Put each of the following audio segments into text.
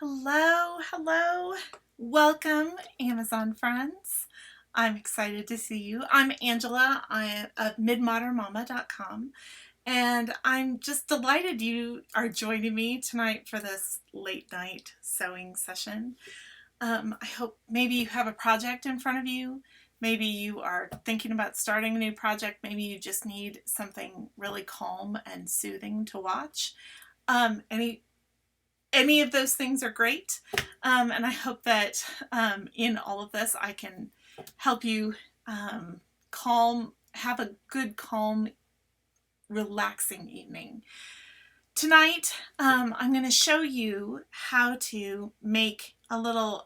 Hello, hello. Welcome, Amazon friends. I'm excited to see you. I'm Angela. I am of midmodernmama.com, and I'm just delighted you are joining me tonight for this late night sewing session. I hope maybe you have a project in front of you. Maybe you are thinking about starting a new project. Maybe you just need something really calm and soothing to watch. Any of those things are great. And I hope that in all of this, I can help you have a good, calm, relaxing evening. Tonight, I'm going to show you how to make a little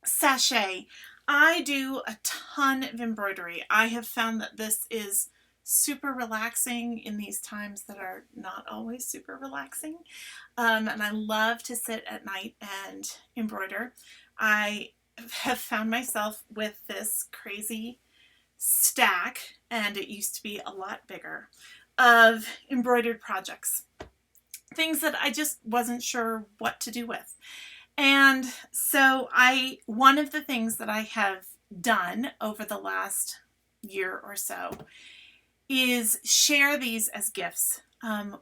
sachet. I do a ton of embroidery. I have found that this is super relaxing in these times that are not always super relaxing. And I love to sit at night and embroider. I have found myself with this crazy stack, and it used to be a lot bigger, of embroidered projects. Things that I just wasn't sure what to do with. And so one of the things that I have done over the last year or so is share these as gifts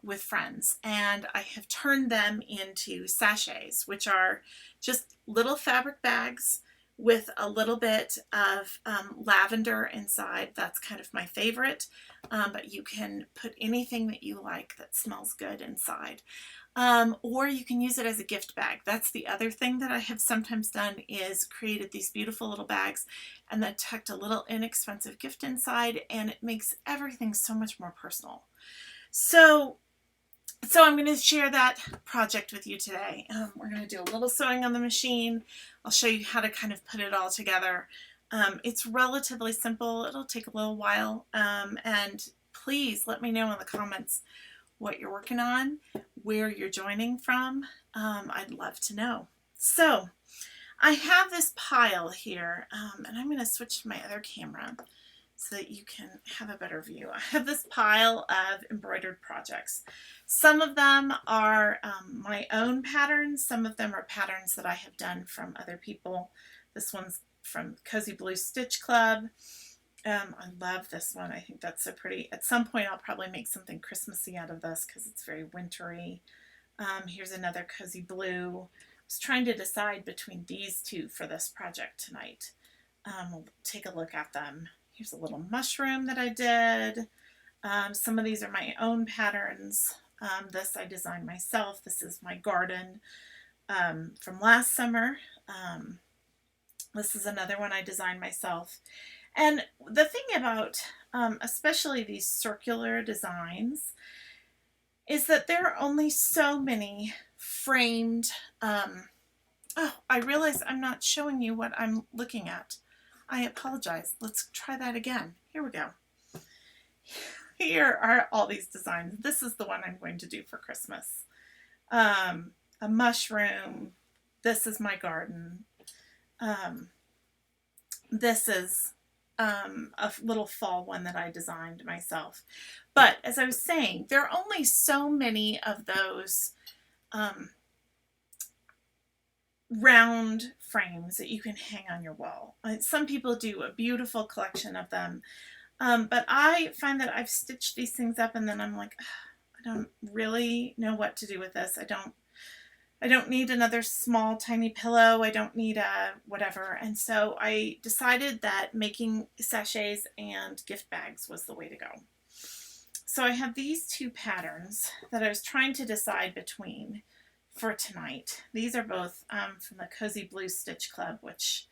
with friends. And I have turned them into sachets, which are just little fabric bags with a little bit of lavender inside. That's kind of my favorite, but you can put anything that you like that smells good inside. Or you can use it as a gift bag. That's the other thing that I have sometimes done, is created these beautiful little bags and then tucked a little inexpensive gift inside, and it makes everything so much more personal. So I'm going to share that project with you today. We're going to do a little sewing on the machine. I'll show you how to kind of put it all together. It's relatively simple. It'll take a little while. And please let me know in the comments what you're working on, where you're joining from. I'd love to know. So I have this pile here, and I'm going to switch to my other camera so that you can have a better view. I have this pile of embroidered projects. Some of them are my own patterns. Some of them are patterns that I have done from other people. This one's from Cozy Blue Stitch Club. I love this one. I think that's so pretty. At some point, I'll probably make something Christmassy out of this because it's very wintry. Here's another Cozy Blue. I was trying to decide between these two for this project tonight. We'll take a look at them. Here's a little mushroom that I did. Some of these are my own patterns. This I designed myself. This is my garden from last summer. This is another one I designed myself. And the thing about especially these circular designs is that there are only so many framed. Oh, I realize I'm not showing you what I'm looking at. I apologize. Let's try that again. Here we go. Here are all these designs. This is the one I'm going to do for Christmas. A mushroom. This is my garden. This is a little fall one that I designed myself. But as I was saying, there are only so many of those round frames that you can hang on your wall. Some people do a beautiful collection of them, but I find that I've stitched these things up and then I'm like, I don't really know what to do with this. I don't need another small tiny pillow. I don't need a whatever. And so I decided that making sachets and gift bags was the way to go. So I have these two patterns that I was trying to decide between for tonight. These are both from the Cozy Blue Stitch Club, which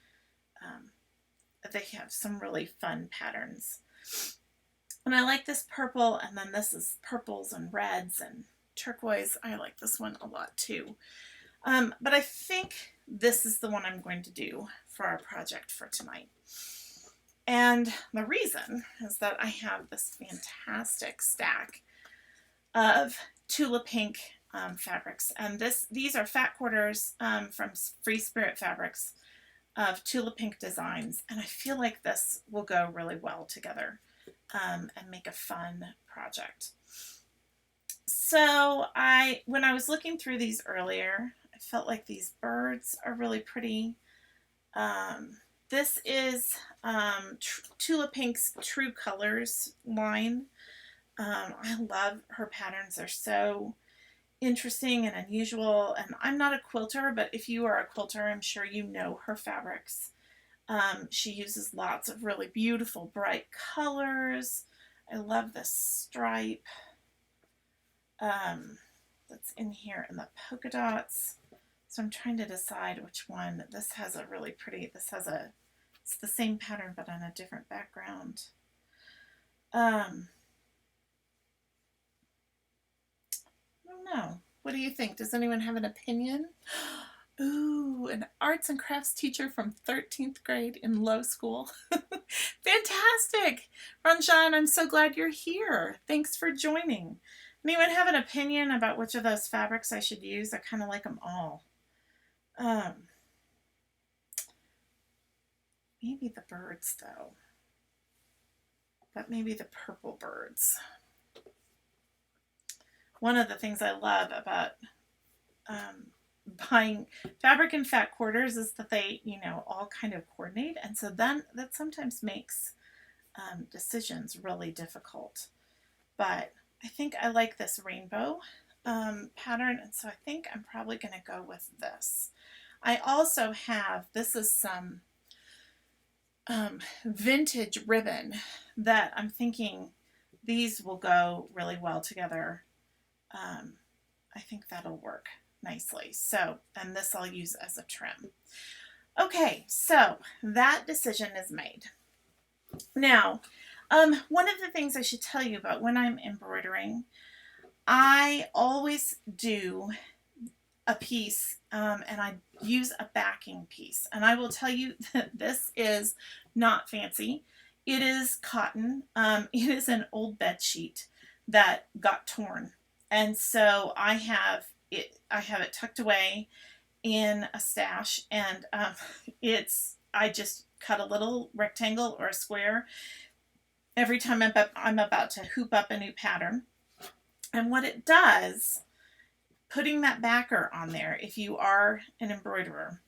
they have some really fun patterns. And I like this purple, and then this is purples and reds and turquoise. I like this one a lot too. But I think this is the one I'm going to do for our project for tonight. And the reason is that I have this fantastic stack of Tula Pink fabrics. And these are fat quarters from Free Spirit Fabrics of Tula Pink designs. And I feel like this will go really well together and make a fun project. So when I was looking through these earlier, I felt like these birds are really pretty. This is Tula Pink's True Colors line. I love her patterns. They're so interesting and unusual. And I'm not a quilter, but if you are a quilter, I'm sure you know her fabrics. She uses lots of really beautiful, bright colors. I love this stripe that's in here in the polka dots. So I'm trying to decide which one. This has a really pretty, it's the same pattern but on a different background. I don't know. What do you think? Does anyone have an opinion? Ooh, an arts and crafts teacher from 13th grade in low school. Fantastic! Ranjan, I'm so glad you're here. Thanks for joining. Anyone have an opinion about which of those fabrics I should use? I kind of like them all. Maybe the birds, though. But maybe the purple birds. One of the things I love about buying fabric in fat quarters is that they, all kind of coordinate. And so then that sometimes makes decisions really difficult. But I think I like this rainbow pattern. And so I think I'm probably going to go with this. I also have, this is some vintage ribbon that I'm thinking these will go really well together. I think that'll work nicely. So, and this I'll use as a trim. Okay, so that decision is made. Now, one of the things I should tell you about when I'm embroidering, I always do a piece and I use a backing piece. And I will tell you that this is not fancy. It is cotton. It is an old bed sheet that got torn. And so I have it tucked away in a stash, and I just cut a little rectangle or a square every time I'm about to hoop up a new pattern. And what it does, putting that backer on there, if you are an embroiderer,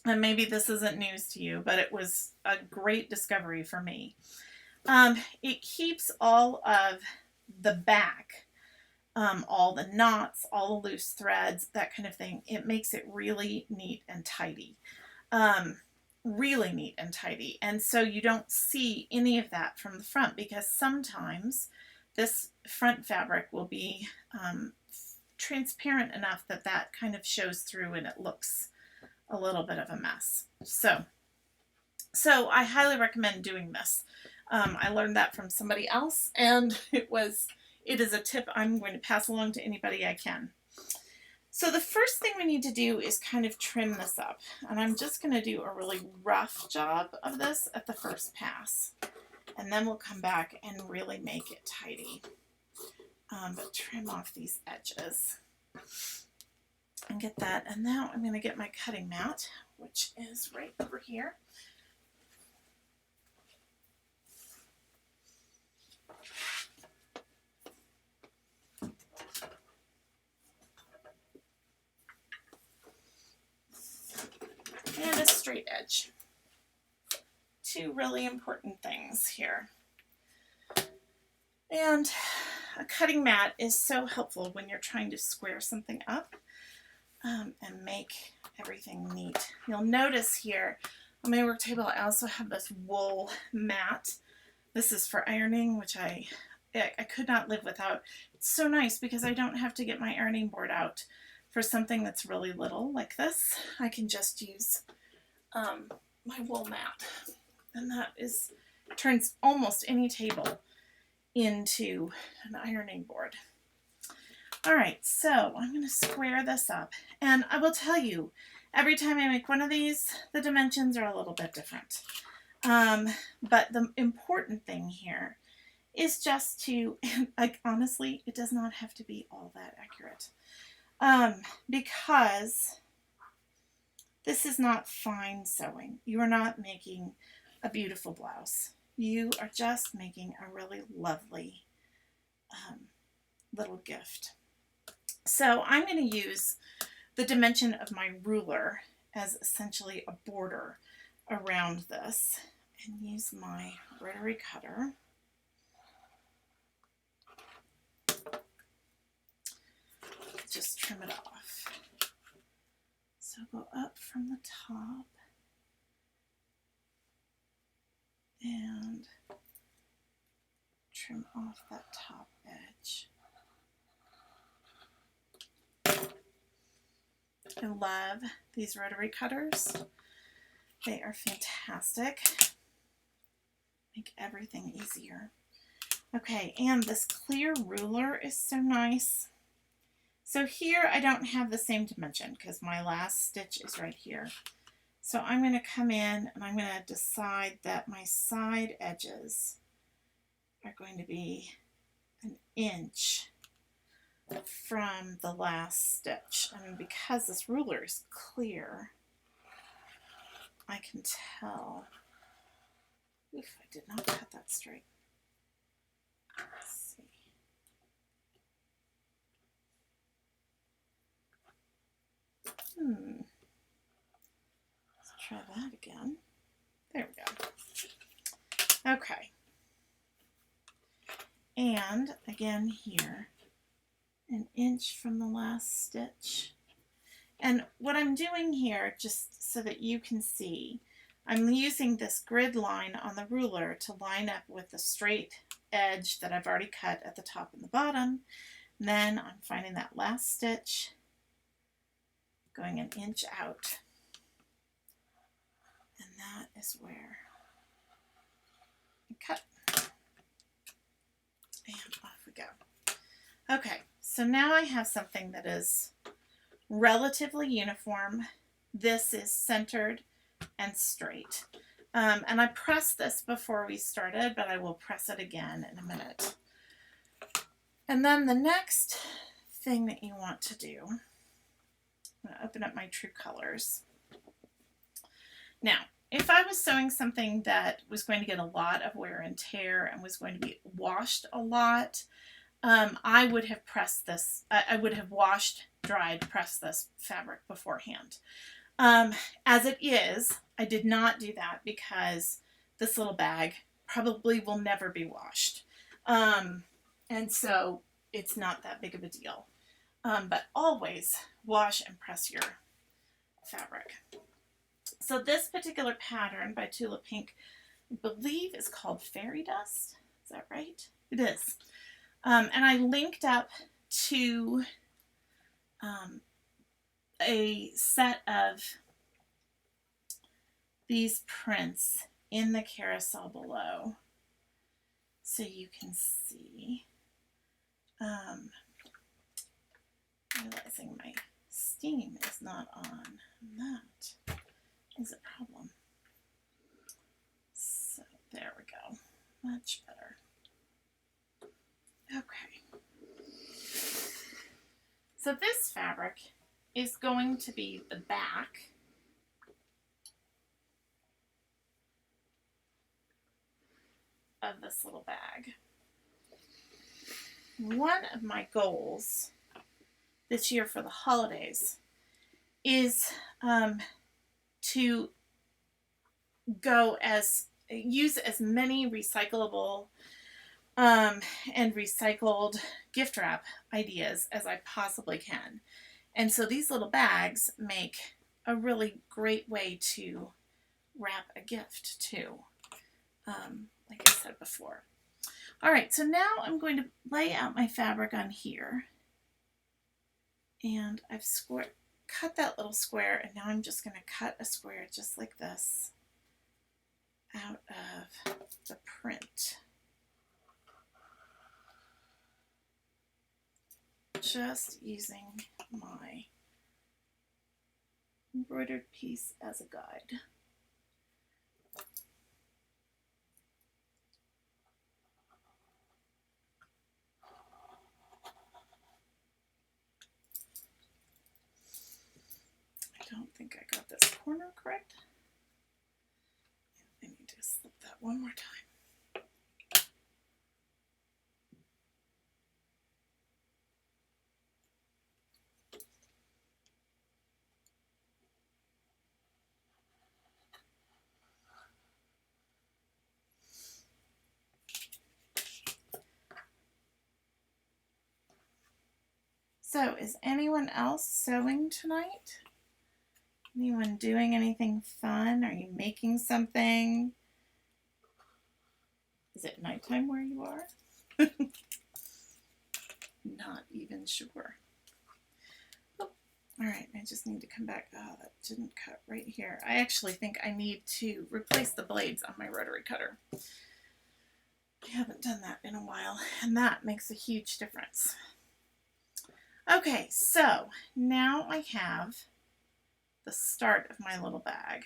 and maybe this isn't news to you, but it was a great discovery for me. It keeps all of the back, all the knots, all the loose threads, that kind of thing. It makes it really neat and tidy. Really neat and tidy. And so you don't see any of that from the front, because sometimes this front fabric will be transparent enough that that kind of shows through and it looks a little bit of a mess. So I highly recommend doing this. I learned that from somebody else, and it is a tip I'm going to pass along to anybody I can. So the first thing we need to do is kind of trim this up. And I'm just going to do a really rough job of this at the first pass. And then we'll come back and really make it tidy. But trim off these edges. And get that. And now I'm going to get my cutting mat, which is right over here. And a straight edge. Two really important things here. And a cutting mat is so helpful when you're trying to square something up and make everything neat. You'll notice here on my work table I also have this wool mat. This is for ironing, which I could not live without. It's so nice because I don't have to get my ironing board out for something that's really little like this. I can just use my wool mat, and that turns almost any table into an ironing board. All right, so I'm going to square this up, and I will tell you, every time I make one of these, the dimensions are a little bit different. But the important thing here is just to, like, honestly, it does not have to be all that accurate. Because this is not fine sewing. You are not making a beautiful blouse. You are just making a really lovely little gift. So I'm going to use the dimension of my ruler as essentially a border around this, and use my rotary cutter. Just trim it off. So go up from the top and trim off that top edge. I love these rotary cutters. They are fantastic. Make everything easier. Okay, and this clear ruler is so nice. So here I don't have the same dimension because my last stitch is right here. So I'm going to come in and I'm going to decide that my side edges are going to be 1 inch from the last stitch. And because this ruler is clear, I can tell. Oof, I did not cut that straight. Let's see. Let's try that again. There we go. Okay. And again here, 1 inch from the last stitch. And what I'm doing here, just so that you can see, I'm using this grid line on the ruler to line up with the straight edge that I've already cut at the top and the bottom. And then I'm finding that last stitch, going 1 inch out. And that is where I cut. And off we go. Okay, so now I have something that is relatively uniform. This is centered and straight. And I pressed this before we started, but I will press it again in a minute. And then the next thing that you want to do, I'm going to open up my True Colors. Now, if I was sewing something that was going to get a lot of wear and tear and was going to be washed a lot, I would have pressed this, I would have washed, dried, pressed this fabric beforehand. As it is, I did not do that because this little bag probably will never be washed. And so it's not that big of a deal. But always wash and press your fabric. So this particular pattern by Tula Pink, I believe is called Fairy Dust. Is that right? It is. And I linked up to a set of these prints in the carousel below so you can see. Realizing my steam is not on. That is a problem. So there we go. Much better. Okay. So this fabric is going to be the back of this little bag. One of my goals this year for the holidays is to use as many recyclable and recycled gift wrap ideas as I possibly can. And so these little bags make a really great way to wrap a gift too, like I said before. All right, so now I'm going to lay out my fabric on here. And I've cut that little square, and now I'm just going to cut a square just like this out of the print. Just using my embroidered piece as a guide. I don't think I got this corner correct. I need to slip that one more time. So is anyone else sewing tonight? Anyone doing anything fun? Are you making something? Is it nighttime where you are? Not even sure. Oh, all right, I just need to come back. Oh, that didn't cut right here. I actually think I need to replace the blades on my rotary cutter. I haven't done that in a while, and that makes a huge difference. Okay, so now I have the start of my little bag.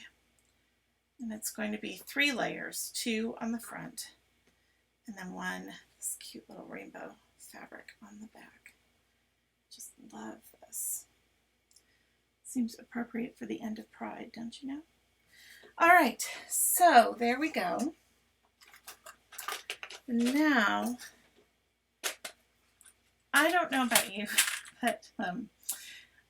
And it's going to be 3 layers, 2 on the front, and then one, this cute little rainbow fabric on the back. Just love this. Seems appropriate for the end of Pride, don't you know? All right, so there we go. Now, I don't know about you, but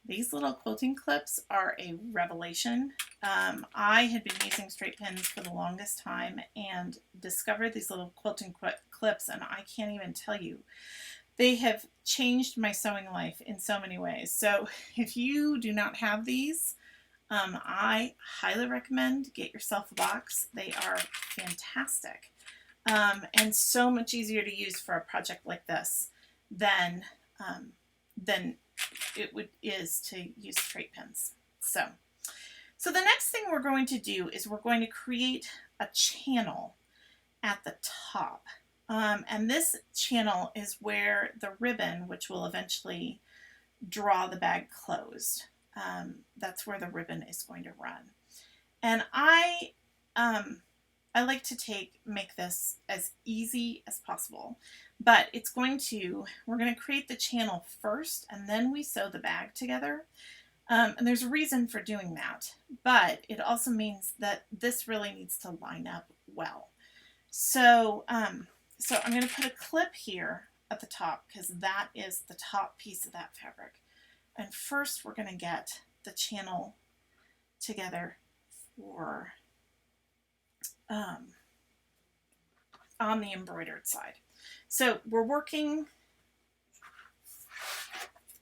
these little quilting clips are a revelation. I had been using straight pins for the longest time and discovered these little quilting clips, and I can't even tell you. They have changed my sewing life in so many ways. So if you do not have these, I highly recommend get yourself a box. They are fantastic and so much easier to use for a project like this than it is to use straight pins. So the next thing we're going to do is we're going to create a channel at the top. And this channel is where the ribbon, which will eventually draw the bag closed, that's where the ribbon is going to run. And I like to make this as easy as possible, but we're going to create the channel first, and then we sew the bag together. And there's a reason for doing that, but it also means that this really needs to line up well. So I'm going to put a clip here at the top because that is the top piece of that fabric. And first we're going to get the channel together for on the embroidered side. So we're working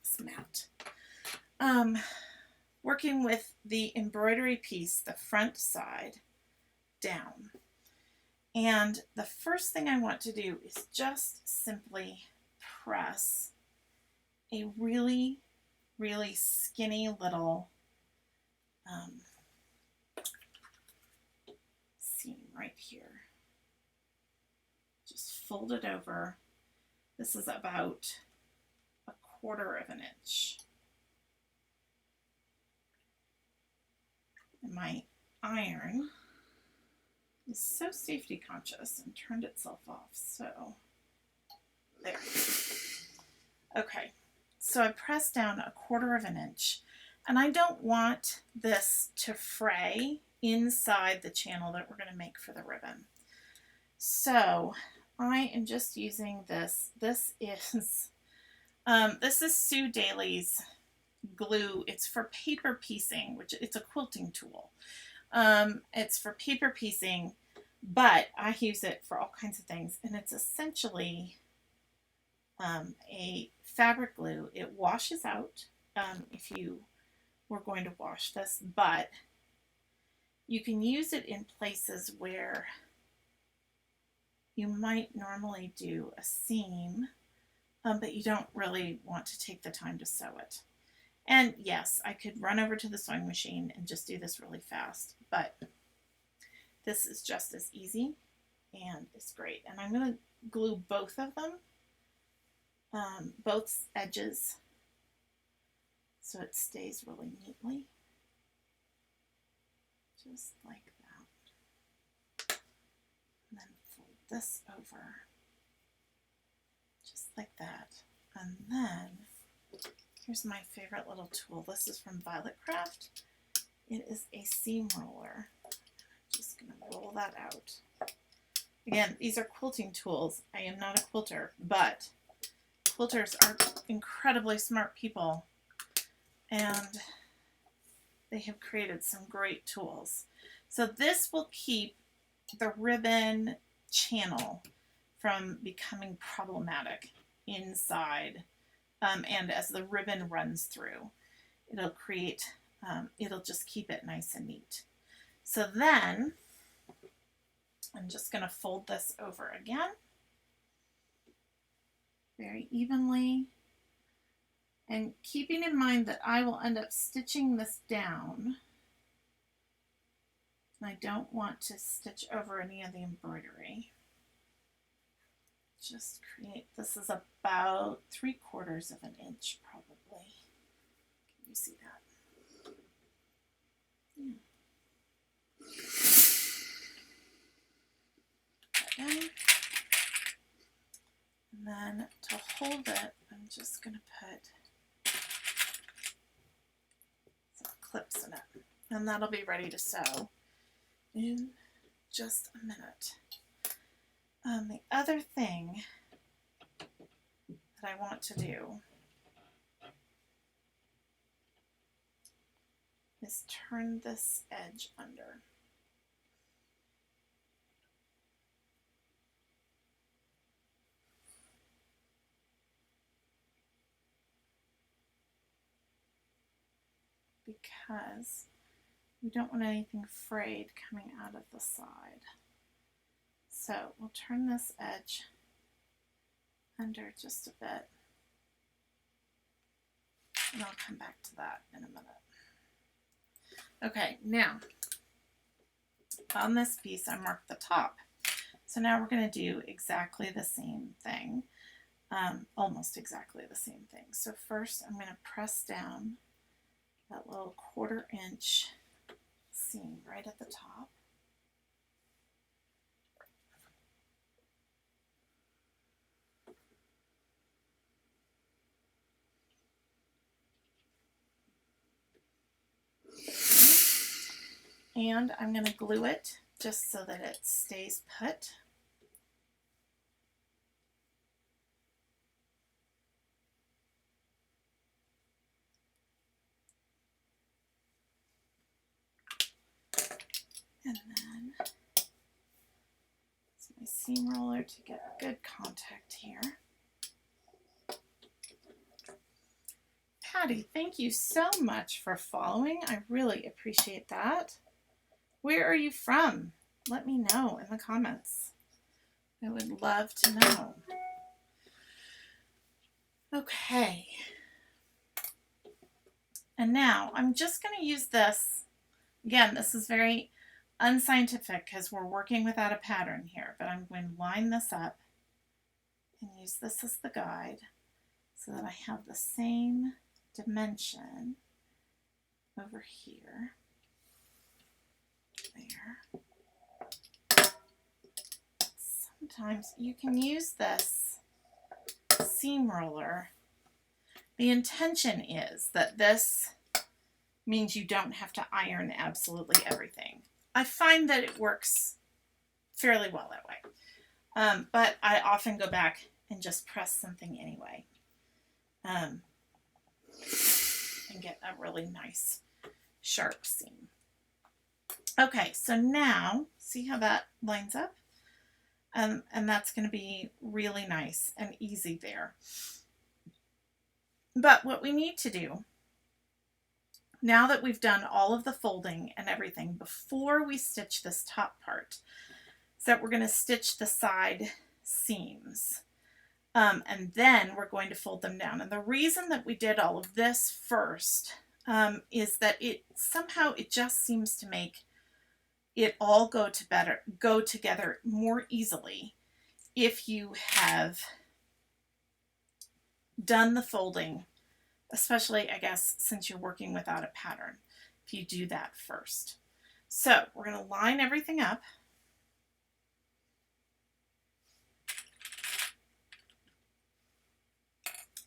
this mat. Working with the embroidery piece, the front side down. And the first thing I want to do is just simply press a really, really skinny little seam right here. Just fold it over. This is about 1/4 of an inch. And my iron is so safety conscious and turned itself off. So there. Okay, so I pressed down 1/4 of an inch, and I don't want this to fray inside the channel that we're going to make for the ribbon. So I am just using this. This is Sue Daly's glue. It's for paper piecing, which it's a quilting tool. It's for paper piecing, but I use it for all kinds of things, and it's essentially a fabric glue. It washes out if you were going to wash this, but you can use it in places where you might normally do a seam, but you don't really want to take the time to sew it. And yes, I could run over to the sewing machine and just do this really fast, but this is just as easy and it's great. And I'm going to glue both of them, both edges, so it stays really neatly, just like that. And then fold this over, just like that. And then here's my favorite little tool. This is from Violet Craft. It is a seam roller. I'm just going to roll that out. Again, these are quilting tools. I am not a quilter, but quilters are incredibly smart people, and they have created some great tools. So this will keep the ribbon channel from becoming problematic inside and as the ribbon runs through, it'll create, it'll just keep it nice and neat. So then I'm just going to fold this over again very evenly, and keeping in mind that I will end up stitching this down. I don't want to stitch over any of the embroidery. Just create, this is about 3/4 of an inch probably. Can you see that? Yeah. Put that in. And then to hold it, I'm just going to put some clips in it. And that'll be ready to sew in just a minute. The other thing that I want to do is turn this edge under. Because we don't want anything frayed coming out of the side. So we'll turn this edge under just a bit, and I'll come back to that in a minute. Okay, now on this piece I marked the top. So now we're going to do exactly the same thing, almost exactly the same thing. So first I'm going to press down that little 1/4 inch seam right at the top. And I'm going to glue it just so that it stays put. And then use my seam roller to get good contact here. Patty, thank you so much for following. I really appreciate that. Where are you from? Let me know in the comments. I would love to know. Okay. And now I'm just going to use this. Again, this is very unscientific because we're working without a pattern here, but I'm going to line this up and use this as the guide so that I have the same dimension over here. There. Sometimes you can use this seam roller. The intention is that this means you don't have to iron absolutely everything. I find that it works fairly well that way, but I often go back and just press something anyway, and get a really nice sharp seam. Okay, so now see how that lines up? And that's going to be really nice and easy there. But what we need to do, now that we've done all of the folding and everything, before we stitch this top part, is that we're going to stitch the side seams. And then we're going to fold them down. And the reason that we did all of this first is that it just seems to make it all go together more easily if you have done the folding, especially I guess since you're working without a pattern, if you do that first. So we're going to line everything up.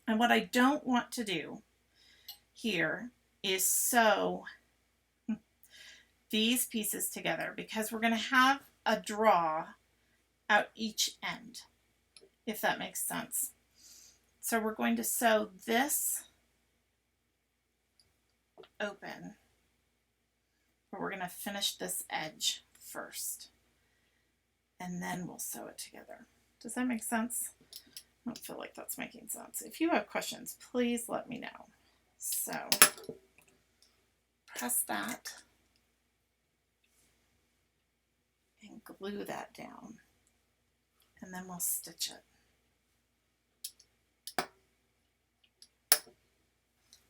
And what I don't want to do here is sew these pieces together, because we're going to have a draw out each end, if that makes sense. So we're going to sew this open, but we're going to finish this edge first, and then we'll sew it together. Does that make sense? I don't feel like that's making sense. If you have questions, please let me know. So press that and glue that down, and then we'll stitch it.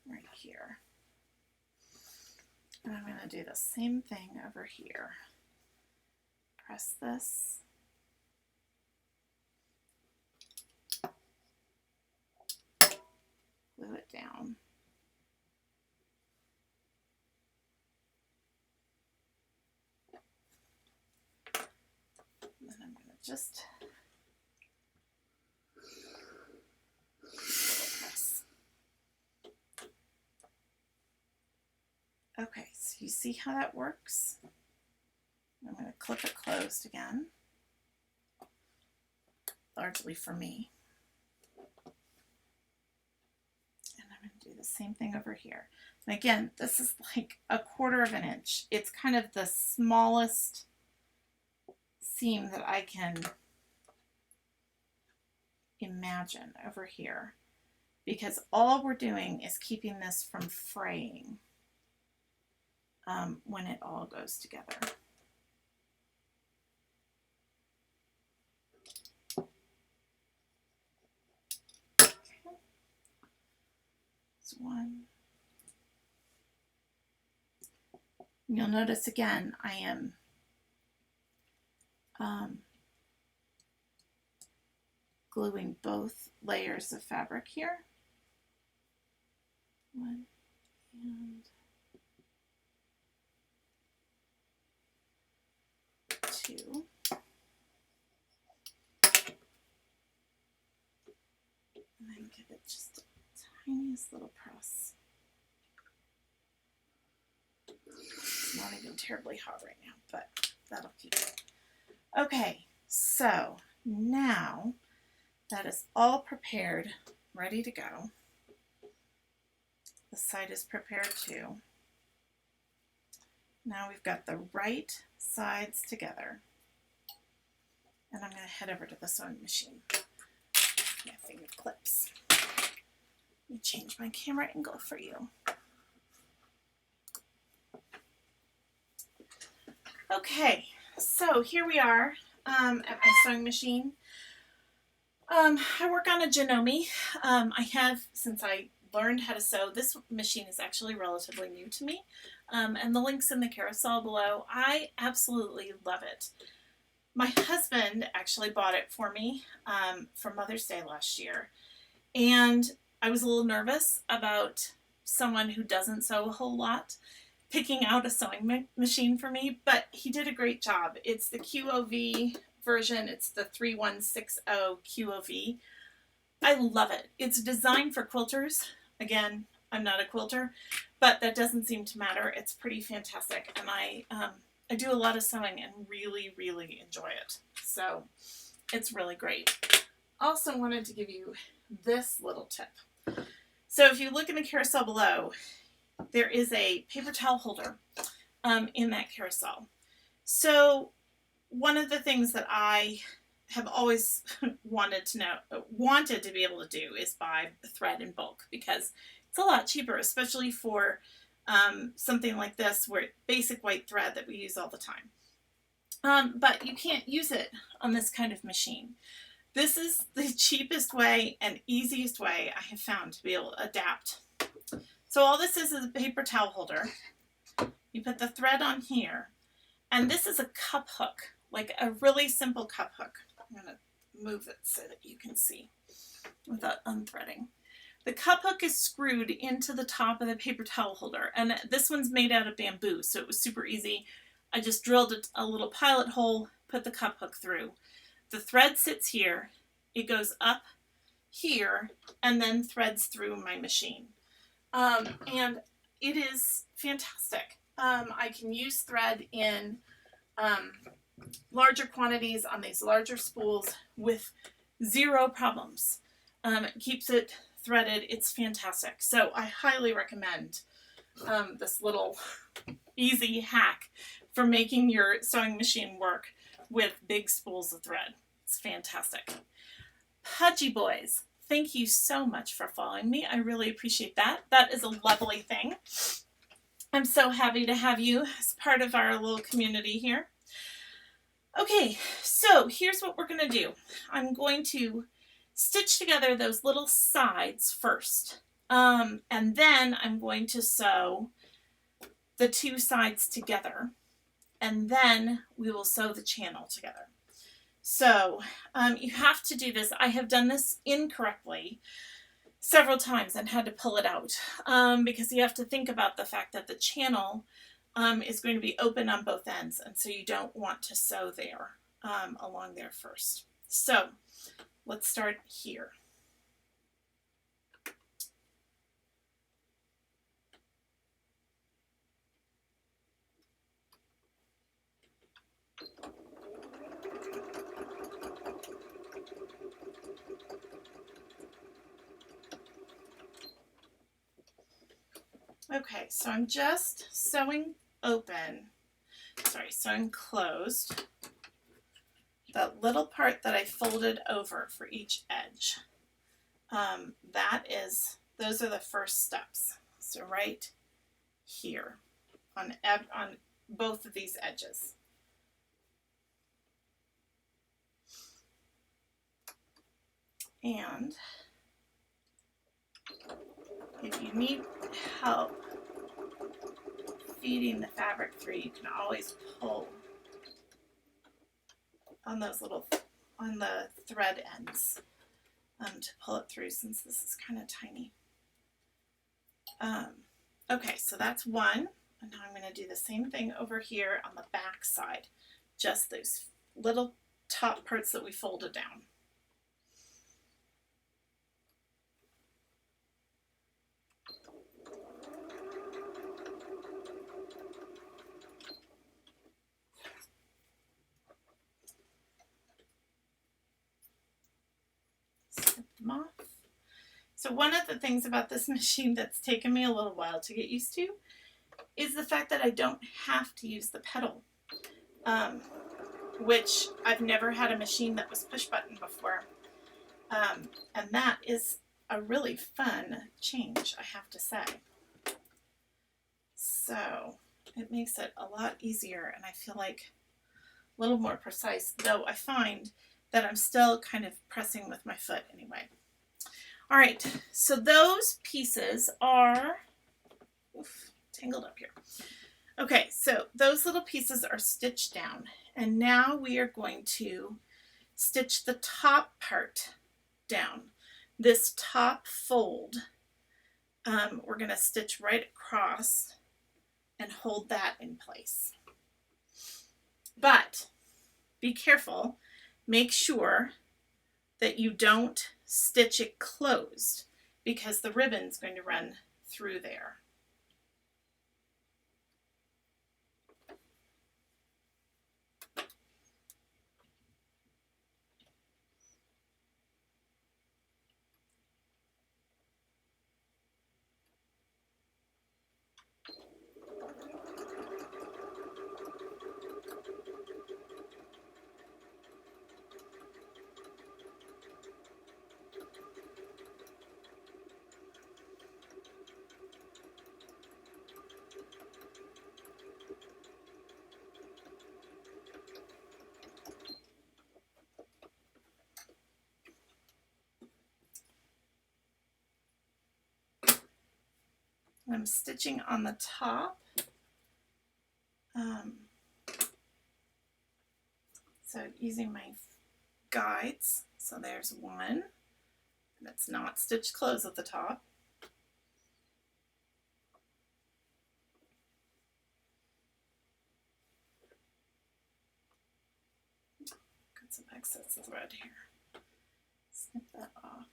Right here. And I'm going to do the same thing over here. Press this. Glue it down. And then I'm going to just press. Okay, so you see how that works? I'm going to clip it closed again, largely for me. And I'm going to do the same thing over here. And again, this is like 1/4 of an inch. It's kind of the smallest seam that I can imagine over here, because all we're doing is keeping this from fraying when it all goes together. Okay. That's one. You'll notice again, I am gluing both layers of fabric here. 1 and 2. And then give it just the tiniest little press. It's not even terribly hot right now, but that'll keep it. Okay, so now that is all prepared, ready to go. The side is prepared too. Now we've got the right sides together. And I'm going to head over to the sewing machine. My finger clips. Let me change my camera angle for you. Okay, so here we are at my sewing machine. I work on a Janome. I have, since I learned how to sew, this machine is actually relatively new to me. And the link's in the carousel below. I absolutely love it. My husband actually bought it for me for Mother's Day last year. And I was a little nervous about someone who doesn't sew a whole lot picking out a sewing machine for me, but he did a great job. It's the QOV version. It's the 3160 QOV. I love it. It's designed for quilters. Again, I'm not a quilter, but that doesn't seem to matter. It's pretty fantastic, and I do a lot of sewing and really, really enjoy it. So it's really great. Also wanted to give you this little tip. So if you look in the carousel below, there is a paper towel holder in that carousel. So one of the things that I have always wanted to be able to do is buy thread in bulk, because it's a lot cheaper, especially for something like this, where basic white thread that we use all the time. But you can't use it on this kind of machine. This is the cheapest way and easiest way I have found to be able to adapt. So all this is a paper towel holder. You put the thread on here, and this is a cup hook, like a really simple cup hook. I'm going to move it so that you can see without unthreading. The cup hook is screwed into the top of the paper towel holder, and this one's made out of bamboo, so it was super easy. I just drilled a little pilot hole, put the cup hook through. The thread sits here, it goes up here, and then threads through my machine. And it is fantastic. I can use thread in larger quantities on these larger spools with zero problems. It keeps it threaded. It's fantastic. So I highly recommend this little easy hack for making your sewing machine work with big spools of thread. It's fantastic. Pudgy Boys, thank you so much for following me. I really appreciate that. That is a lovely thing. I'm so happy to have you as part of our little community here. Okay, so here's what we're going to do. I'm going to stitch together those little sides first. And then I'm going to sew the two sides together. And then we will sew the channel together. So you have to do this. I have done this incorrectly several times and had to pull it out because you have to think about the fact that the channel is going to be open on both ends, and so you don't want to sew there along there first. So let's start here. Okay, so I'm just sewing sewing closed that little part that I folded over for each edge. Those are the first steps. So right here on both of these edges. And if you need help feeding the fabric through, you can always pull on those on the thread ends to pull it through, since this is kind of tiny. Okay, so that's one. And now I'm going to do the same thing over here on the back side. Just those little top parts that we folded down. Snip them off. So one of the things about this machine that's taken me a little while to get used to is the fact that I don't have to use the pedal, which I've never had a machine that was push button before. And that is a really fun change, I have to say. So it makes it a lot easier, and I feel like a little more precise, though I find that I'm still kind of pressing with my foot anyway. All right, so those pieces are tangled up here. Okay, so those little pieces are stitched down, and now we are going to stitch the top part down. This top fold, we're going to stitch right across and hold that in place. But be careful, make sure that you don't stitch it closed, because the ribbon's going to run through there. I'm stitching on the top. So using my guides. So there's one that's not stitched closed at the top. Got some excess thread here. Snip that off.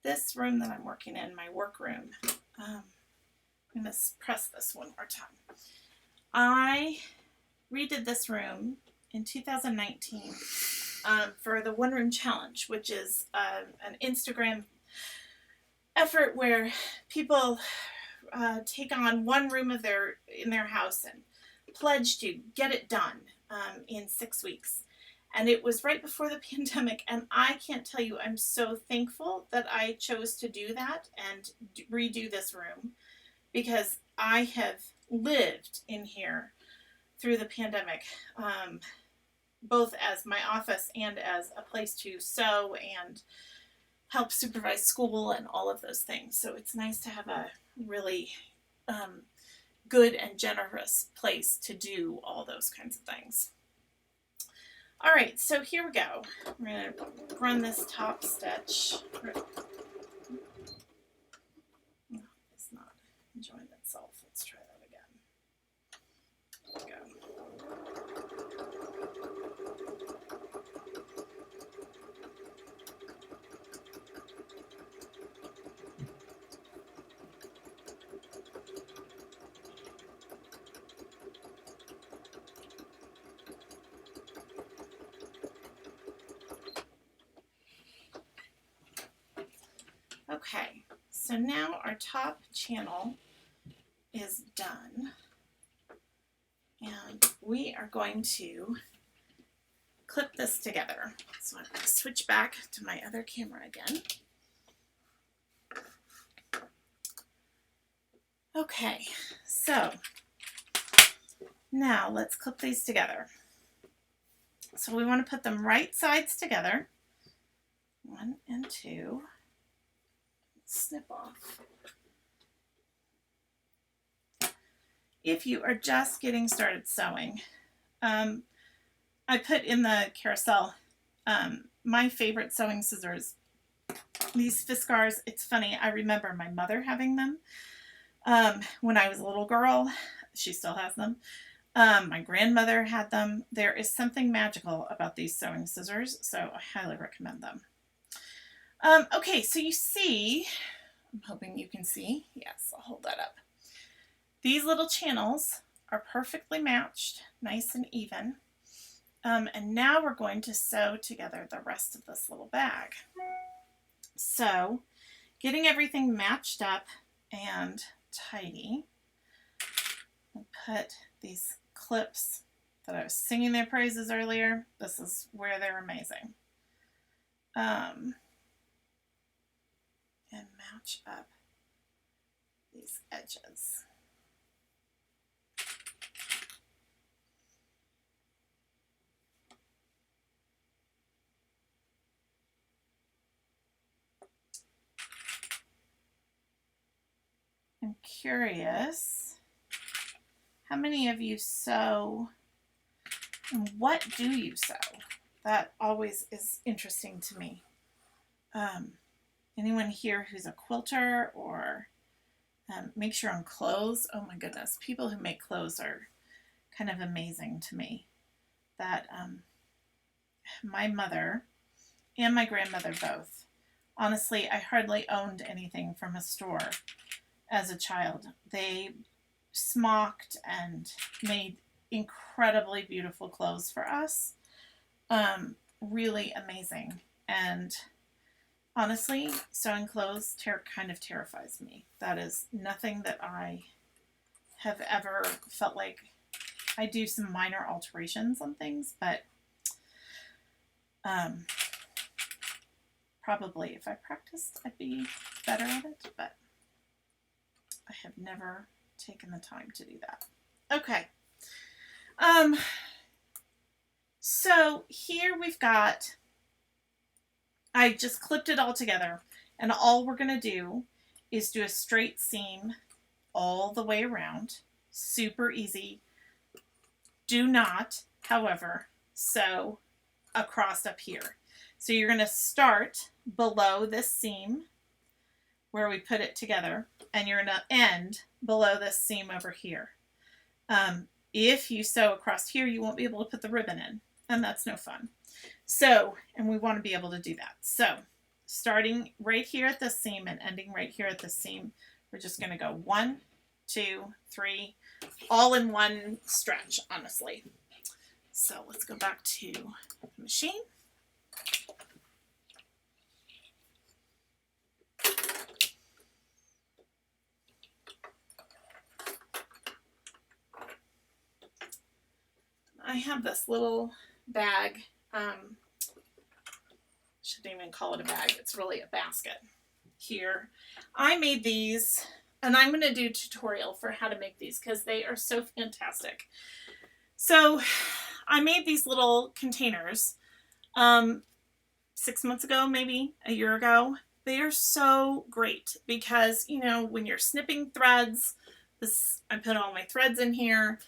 This room that I'm working in, my work room, I'm going to press this one more time. I redid this room in 2019 for the One Room Challenge, which is an Instagram effort where people take on one room of in their house and pledge to get it done in 6 weeks. And it was right before the pandemic, and I can't tell you, I'm so thankful that I chose to do that and redo this room, because I have lived in here through the pandemic, both as my office and as a place to sew and help supervise school and all of those things. So it's nice to have a really good and generous place to do all those kinds of things. All right, so here we go. We're going to run this top stitch. It's not enjoying itself. Let's try that again. There we go. Okay, so now our top channel is done, and we are going to clip this together. So I'm going to switch back to my other camera again. Okay, so now let's clip these together. So we want to put them right sides together, 1 and 2. Snip off. If you are just getting started sewing, I put in the carousel my favorite sewing scissors, these Fiskars. It's funny, I remember my mother having them when I was a little girl. She still has them. My grandmother had them. There is something magical about these sewing scissors, so I highly recommend them. Okay, so you see, I'm hoping you can see. Yes, I'll hold that up. These little channels are perfectly matched, nice and even. And now we're going to sew together the rest of this little bag. So, getting everything matched up and tidy, I'll put these clips that I was singing their praises earlier. This is where they're amazing. And match up these edges. I'm curious, how many of you sew, and what do you sew? That always is interesting to me. Anyone here who's a quilter or makes your own clothes? Oh my goodness, people who make clothes are kind of amazing to me. That my mother and my grandmother both, honestly, I hardly owned anything from a store as a child. They smocked and made incredibly beautiful clothes for us. Really amazing. And honestly, sewing clothes kind of terrifies me. That is nothing that I have ever felt like. I do some minor alterations on things, but probably if I practiced, I'd be better at it, but I have never taken the time to do that. Okay. So here we've got, I just clipped it all together, and all we're going to do is do a straight seam all the way around. Super easy. Do not, however, sew across up here. So you're going to start below this seam where we put it together, and you're going to end below this seam over here. If you sew across here, you won't be able to put the ribbon in, and that's no fun. So, and we want to be able to do that. So, starting right here at this seam and ending right here at this seam, we're just going to go 1, 2, 3, all in one stretch, honestly. So let's go back to the machine. I have this little bag Shouldn't even call it a bag. It's really a basket. Here, I made these, and I'm going to do a tutorial for how to make these because they are so fantastic. So I made these little containers 6 months ago, maybe a year ago. They are so great because, you know, when you're snipping threads, I put all my threads in here.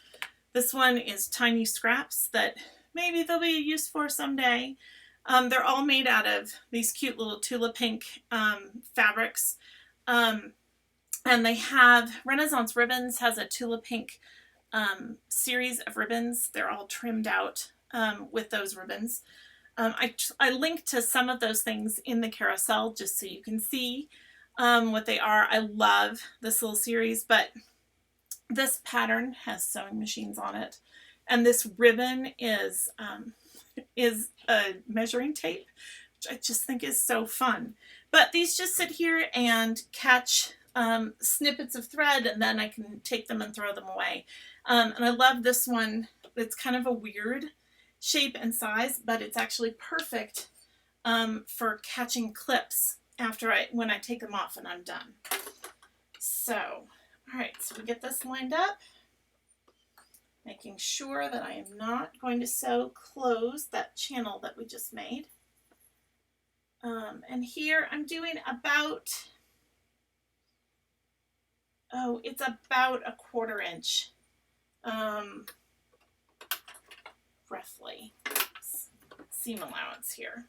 This one is tiny scraps that maybe they'll be used for someday. They're all made out of these cute little Tula Pink fabrics. And they have, Renaissance Ribbons has a Tula Pink series of ribbons. They're all trimmed out with those ribbons. I linked to some of those things in the carousel just so you can see what they are. I love this little series, but this pattern has sewing machines on it. And this ribbon is a measuring tape, which I just think is so fun. But these just sit here and catch snippets of thread, and then I can take them and throw them away. And I love this one. It's kind of a weird shape and size, but it's actually perfect for catching clips when I take them off and I'm done. So, all right, so we get this lined up, making sure that I am not going to sew close that channel that we just made. And here I'm doing about, it's about a 1/4 inch, roughly, seam allowance here.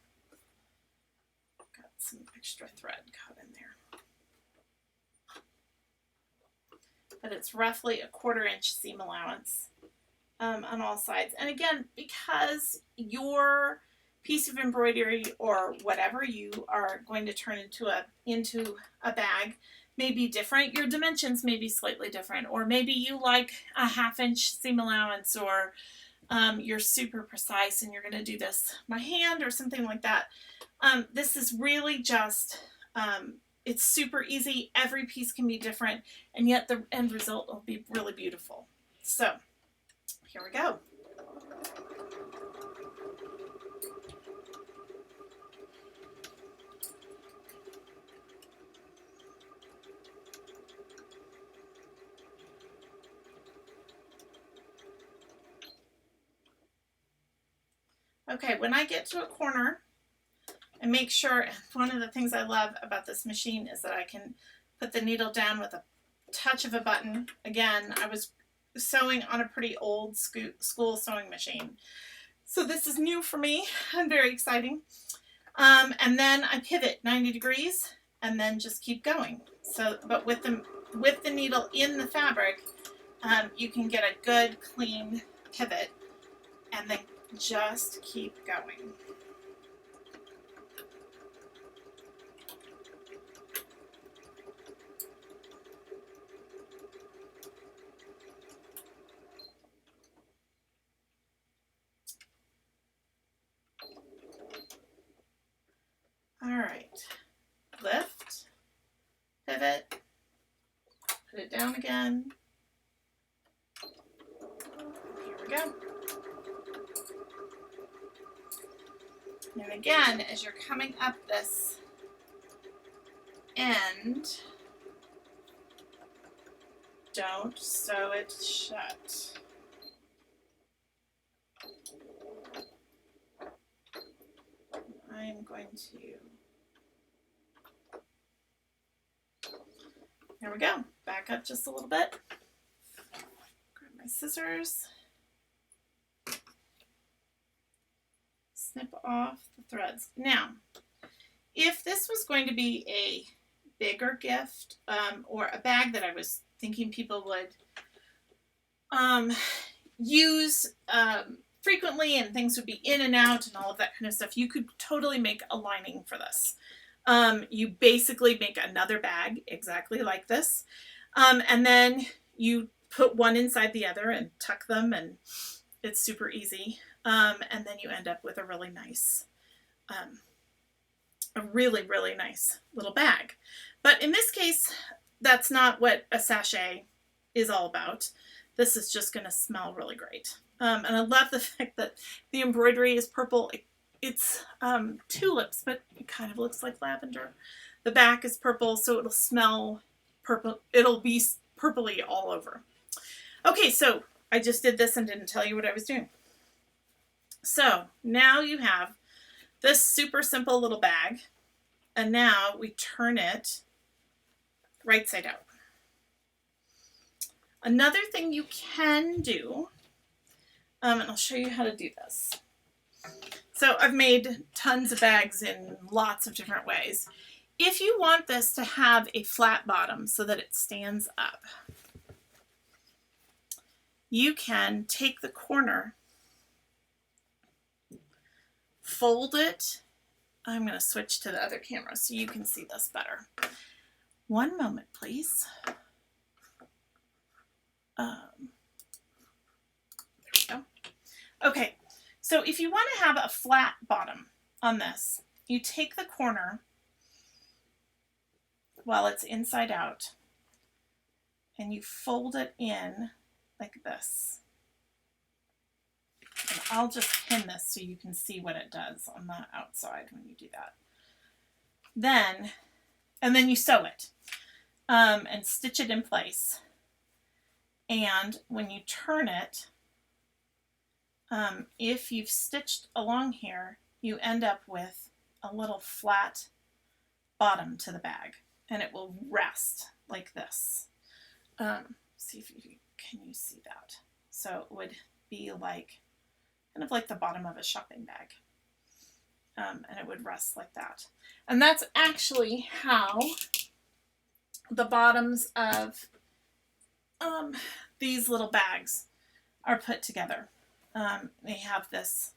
Got some extra thread caught in there. But it's roughly a 1/4 inch seam allowance on all sides. And again, because your piece of embroidery or whatever you are going to turn into a bag may be different. Your dimensions may be slightly different, or maybe you like a 1/2 inch seam allowance, or you're super precise and you're going to do this by hand or something like that. This is really just, it's super easy. Every piece can be different, and yet the end result will be really beautiful. So here we go. Okay, when I get to a corner, and make sure, one of the things I love about this machine is that I can put the needle down with a touch of a button. Again, I was sewing on a pretty old school sewing machine, so this is new for me and very exciting. And then I pivot 90 degrees and then just keep going. So, but with the needle in the fabric, you can get a good clean pivot and then just keep going. All right, lift, pivot, put it down again. Here we go. And again, as you're coming up this end, don't sew it shut. I'm going to, there we go, back up just a little bit, grab my scissors, snip off the threads. Now, if this was going to be a bigger gift or a bag that I was thinking people would use frequently and things would be in and out and all of that kind of stuff, you could totally make a lining for this. You basically make another bag exactly like this, and then you put one inside the other and tuck them, and it's super easy. And then you end up with a really nice, really nice little bag. But in this case, that's not what a sachet is all about. This is just going to smell really great. And I love the fact that the embroidery is purple. It's tulips, but it kind of looks like lavender. The back is purple, so it'll smell purple. It'll be purpley all over. Okay, so I just did this and didn't tell you what I was doing. So now you have this super simple little bag, and now we turn it right side out. Another thing you can do, and I'll show you how to do this. So I've made tons of bags in lots of different ways. If you want this to have a flat bottom so that it stands up, you can take the corner, fold it. I'm going to switch to the other camera so you can see this better. One moment, please. There we go. Okay, so if you want to have a flat bottom on this, you take the corner while it's inside out and you fold it in like this. And I'll just pin this so you can see what it does on the outside when you do that. And then you sew it and stitch it in place. And when you turn it, if you've stitched along here, you end up with a little flat bottom to the bag, and it will rest like this. See if you can you see that. So it would be like kind of like the bottom of a shopping bag, and it would rest like that. And that's actually how the bottoms of these little bags are put together. They have this,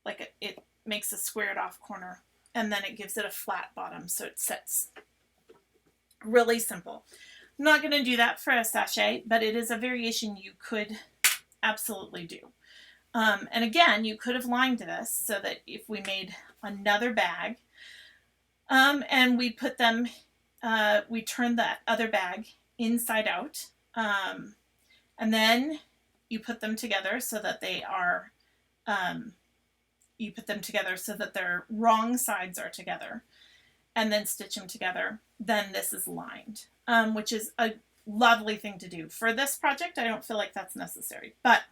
like it makes a squared off corner, and then it gives it a flat bottom so it sits. Really simple. I'm not going to do that for a sachet, but it is a variation you could absolutely do. And again, you could have lined this so that if we made another bag and we put them, we turned that other bag inside out, and then you put them together so that they are, you put them together so that their wrong sides are together, and then stitch them together. Then this is lined, which is a lovely thing to do. For this project, I don't feel like that's necessary, but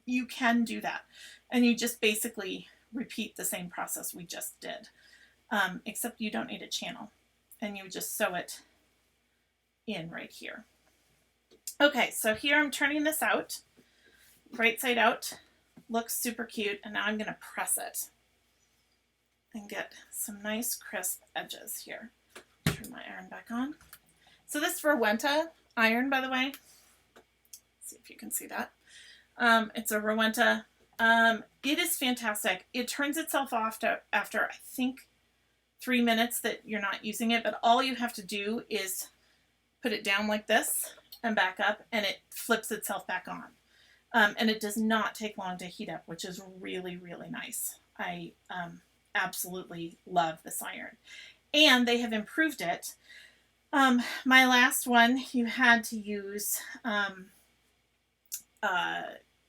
you can do that. And you just basically repeat the same process we just did, except you don't need a channel, and you just sew it in right here. Okay, so here I'm turning this out, right side out. Looks super cute, and now I'm going to press it and get some nice crisp edges here. Turn my iron back on. So this Rowenta iron, by the way, let's see if you can see that. It's a Rowenta. It is fantastic. It turns itself off after I think 3 minutes that you're not using it, but all you have to do is put it down like this and back up, and it flips itself back on. And it does not take long to heat up, which is really, really nice. I absolutely love this iron. And they have improved it. My last one, you had to use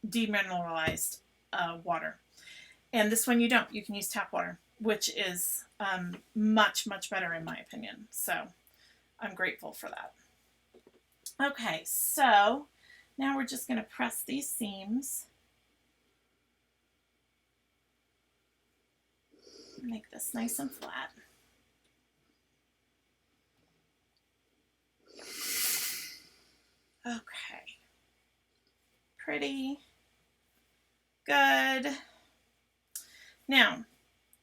demineralized water. And this one you don't. You can use tap water, which is much, much better in my opinion. So I'm grateful for that. Okay, so now we're just going to press these seams. Make this nice and flat. Okay. Pretty good. Now,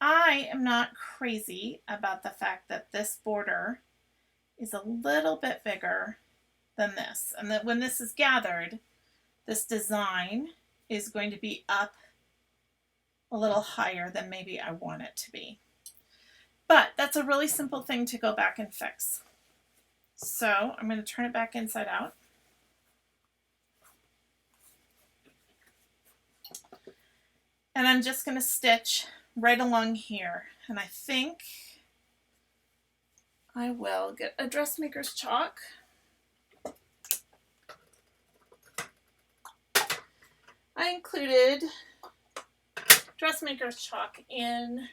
I am not crazy about the fact that this border is a little bit bigger than this, and that when this is gathered, this design is going to be up a little higher than maybe I want it to be. But that's a really simple thing to go back and fix. So I'm going to turn it back inside out. And I'm just going to stitch right along here. And I think I will get a dressmaker's chalk. I included dressmaker's chalk in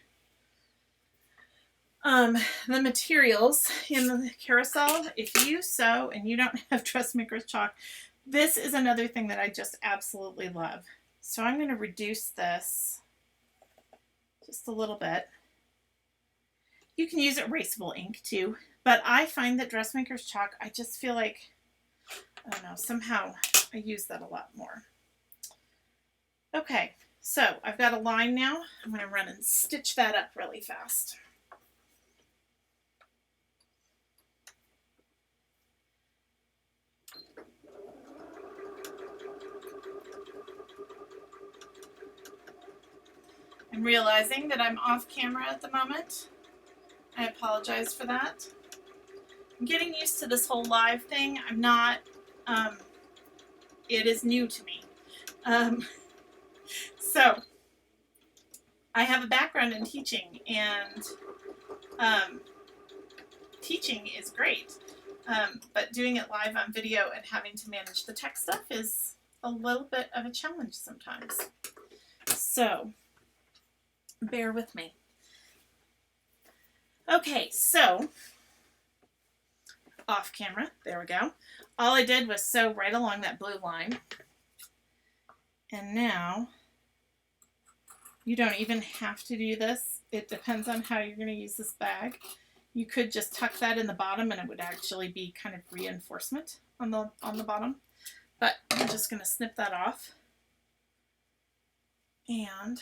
the materials in the carousel. If you sew and you don't have dressmaker's chalk, this is another thing that I just absolutely love. So I'm going to reduce this just a little bit. You can use erasable ink too, but I find that dressmaker's chalk, I just feel like, I don't know, somehow I use that a lot more. Okay, so I've got a line now. I'm going to run and stitch that up really fast. I'm realizing that I'm off camera at the moment. I apologize for that. I'm getting used to this whole live thing. I'm not, it is new to me. So I have a background in teaching, and teaching is great. But doing it live on video and having to manage the tech stuff is a little bit of a challenge sometimes. So bear with me. Okay, so off camera, there we go. All I did was sew right along that blue line. And now you don't even have to do this. It depends on how you're going to use this bag. You could just tuck that in the bottom and it would actually be kind of reinforcement on the bottom. But I'm just going to snip that off. And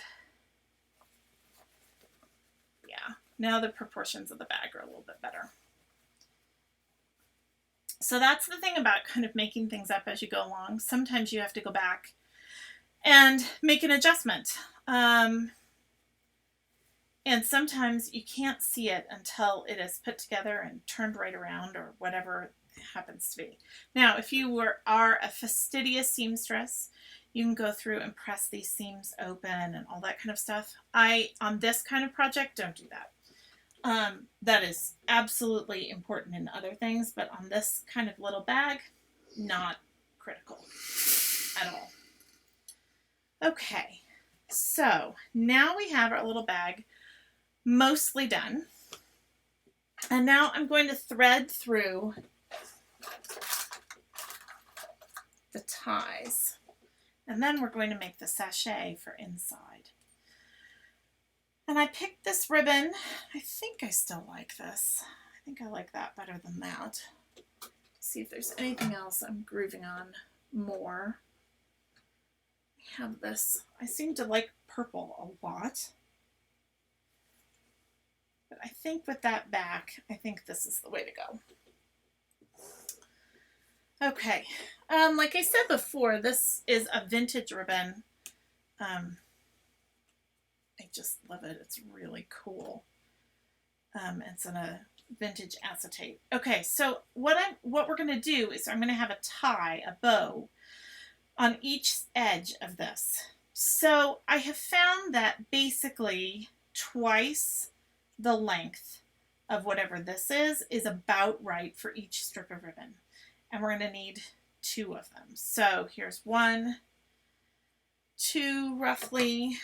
yeah, now the proportions of the bag are a little bit better. So that's the thing about kind of making things up as you go along. Sometimes you have to go back and make an adjustment. And sometimes you can't see it until it is put together and turned right around or whatever it happens to be. Now, if you are a fastidious seamstress, you can go through and press these seams open and all that kind of stuff. On this kind of project, don't do that. That is absolutely important in other things, but on this kind of little bag, not critical at all. Okay, so now we have our little bag mostly done. And now I'm going to thread through the ties. And then we're going to make the sachet for inside. And I picked this ribbon. I think I still like this. I think I like that better than that. Let's see if there's anything else I'm grooving on more. I have this. I seem to like purple a lot. But I think with that back, I think this is the way to go. Okay, like I said before, this is a vintage ribbon. I just love it. It's really cool. It's in a vintage acetate. Okay, so what we're going to do is I'm going to have a tie, a bow, on each edge of this. So I have found that basically twice the length of whatever this is about right for each strip of ribbon. And we're going to need 2 of them. So here's 1, 2 roughly.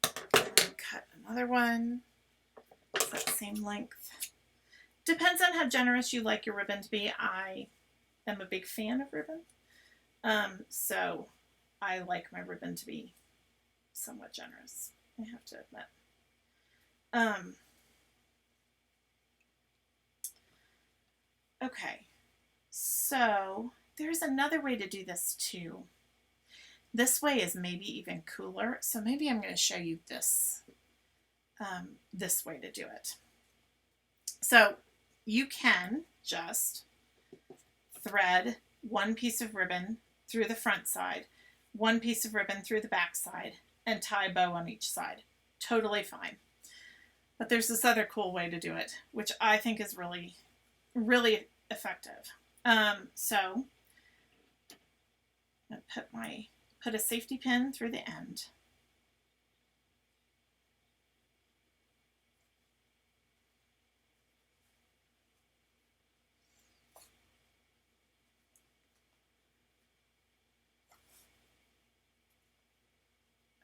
Cut another one. It's that same length. Depends on how generous you like your ribbon to be. I am a big fan of ribbon. So I like my ribbon to be somewhat generous, I have to admit. Okay, so there's another way to do this too. This way is maybe even cooler, so maybe I'm going to show you this, this way to do it. So you can just thread 1 piece of ribbon through the front side, 1 piece of ribbon through the back side, and tie a bow on each side. Totally fine. But there's this other cool way to do it, which I think is really, really effective. So I'm going to put a safety pin through the end.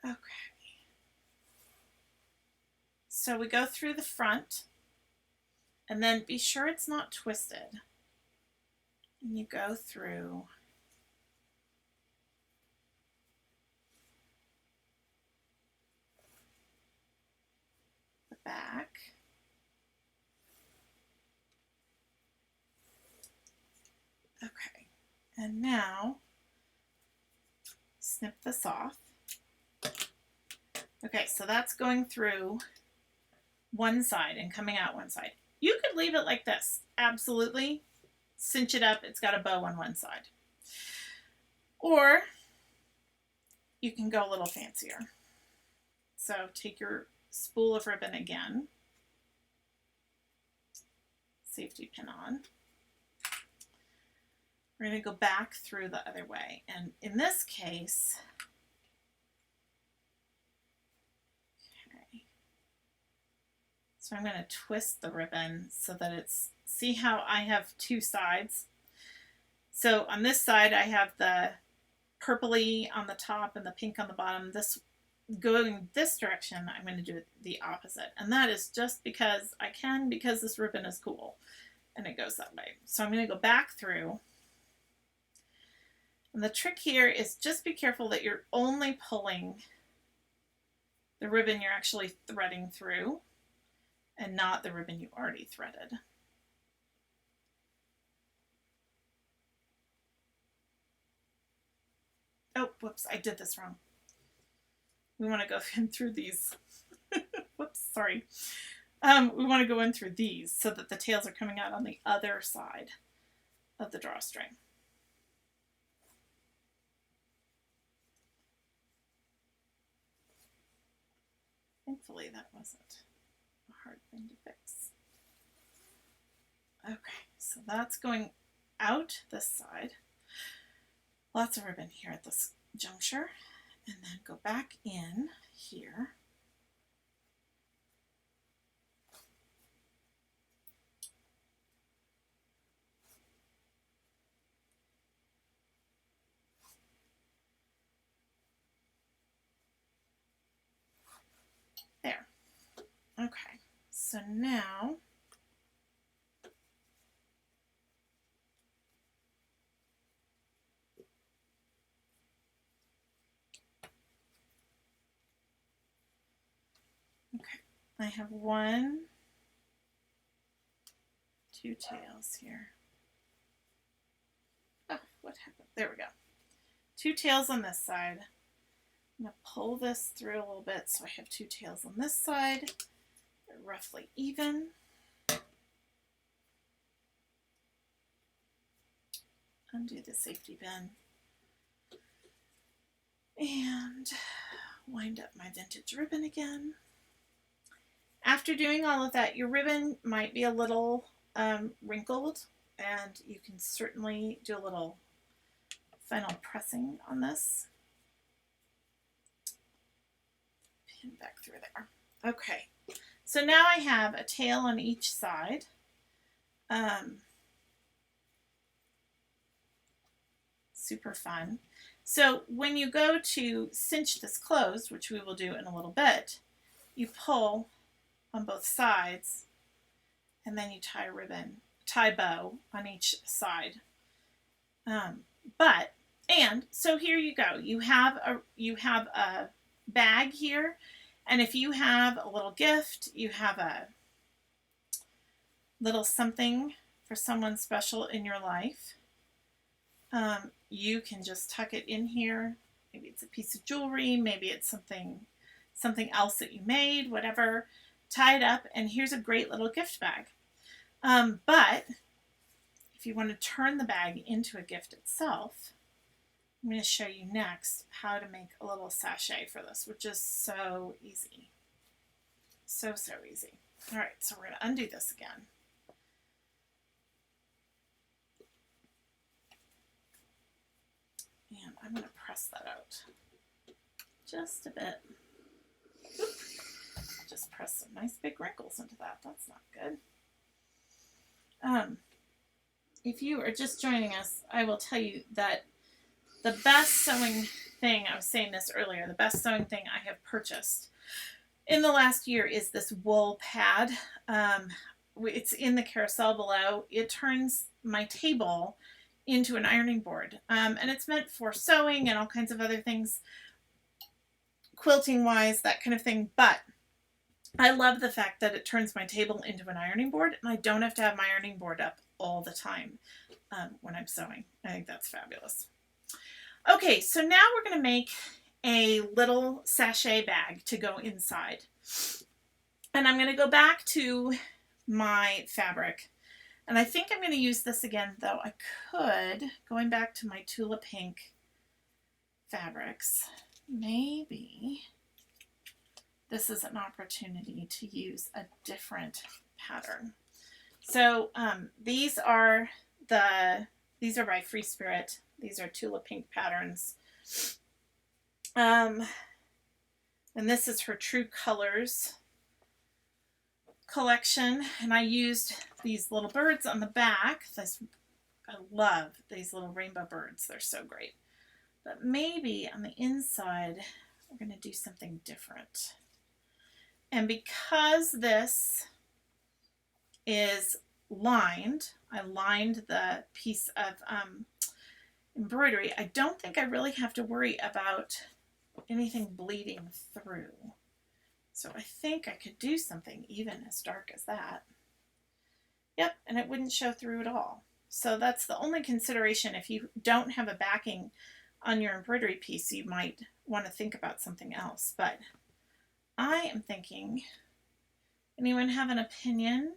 Okay. So we go through the front, and then be sure it's not twisted. And you go through the back. Okay, and now snip this off. Okay, so that's going through one side and coming out one side. You could leave it like this, absolutely. Cinch it up, it's got a bow on one side. Or you can go a little fancier. So take your spool of ribbon again, safety pin on. We're going to go back through the other way. And in this case, okay, so I'm going to twist the ribbon so that it's, see how I have two sides? So on this side, I have the purpley on the top and the pink on the bottom. This going this direction, I'm going to do it the opposite. And that is just because I can, because this ribbon is cool and it goes that way. So I'm going to go back through. And the trick here is just be careful that you're only pulling the ribbon you're actually threading through and not the ribbon you already threaded. Oh, whoops, I did this wrong. We want to go in through these. Whoops, sorry. We want to go in through these so that the tails are coming out on the other side of the drawstring. Thankfully, that wasn't a hard thing to fix. Okay, so that's going out this side. Lots of ribbon here at this juncture. And then go back in here. There. Okay, so now I have two tails here. Oh, what happened? There we go. Two tails on this side. I'm going to pull this through a little bit so I have two tails on this side. They're roughly even. Undo the safety pin. And wind up my vintage ribbon again. After doing all of that, your ribbon might be a little wrinkled, and you can certainly do a little final pressing on this. Pin back through there. Okay, so now I have a tail on each side. Super fun. So when you go to cinch this closed, which we will do in a little bit, you pull on both sides, and then you tie bow on each side. So here you go. You have a bag here, and if you have a little gift, you have a little something for someone special in your life, you can just tuck it in here. Maybe it's a piece of jewelry, maybe it's something else that you made, whatever. Tie it up, and here's a great little gift bag. But if you want to turn the bag into a gift itself, I'm going to show you next how to make a little sachet for this, which is so easy. So easy. All right, so we're going to undo this again. And I'm going to press that out just a bit. Oop. Just press some nice big wrinkles into that. That's not good. If you are just joining us, I will tell you that the best sewing thing, I was saying this earlier, the best sewing thing I have purchased in the last year is this wool pad. It's in the carousel below. It turns my table into an ironing board. And it's meant for sewing and all kinds of other things, quilting wise, that kind of thing. But I love the fact that it turns my table into an ironing board, and I don't have to have my ironing board up all the time when I'm sewing. I think that's fabulous. Okay, so now we're going to make a little sachet bag to go inside. And I'm going to go back to my fabric. And I think I'm going to use this again, though I could, going back to my Tula Pink fabrics, maybe this is an opportunity to use a different pattern. So these are by Free Spirit. These are Tula Pink patterns. And this is her True Colors collection. And I used these little birds on the back. I love these little rainbow birds. They're so great. But maybe on the inside, we're going to do something different. And because this is lined, I lined the piece of embroidery, I don't think I really have to worry about anything bleeding through. So I think I could do something even as dark as that. Yep, and it wouldn't show through at all. So that's the only consideration. If you don't have a backing on your embroidery piece, you might want to think about something else. But I am thinking, anyone have an opinion?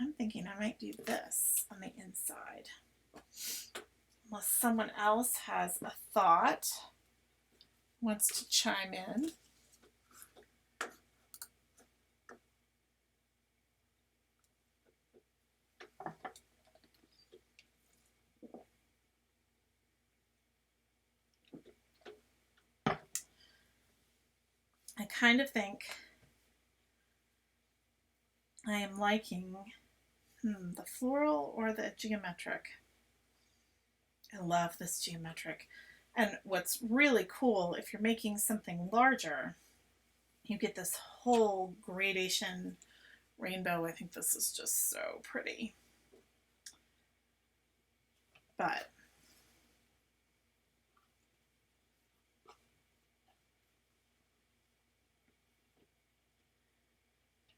I'm thinking I might do this on the inside. Unless someone else has a thought, wants to chime in. I kind of think I am liking the floral or the geometric. I love this geometric. And what's really cool, if you're making something larger, you get this whole gradation rainbow. I think this is just so pretty. But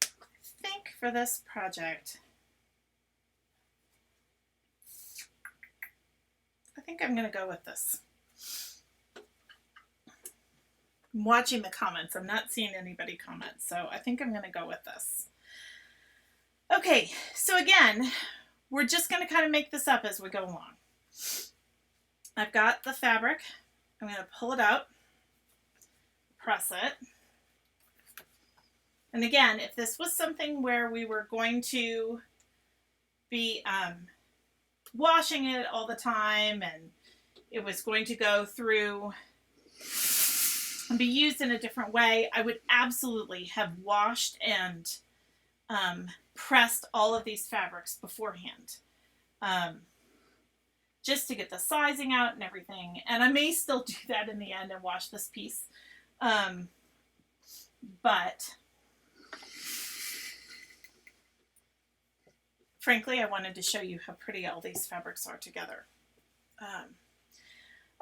I think for this project, I think I'm going to go with this. I'm watching the comments. I'm not seeing anybody comment, so I think I'm going to go with this. Okay, so again, we're just going to kind of make this up as we go along. I've got the fabric. I'm going to pull it out, press it. And again, if this was something where we were going to be washing it all the time and it was going to go through and be used in a different way, I would absolutely have washed and pressed all of these fabrics beforehand, just to get the sizing out and everything. And I may still do that in the end and wash this piece. But frankly, I wanted to show you how pretty all these fabrics are together.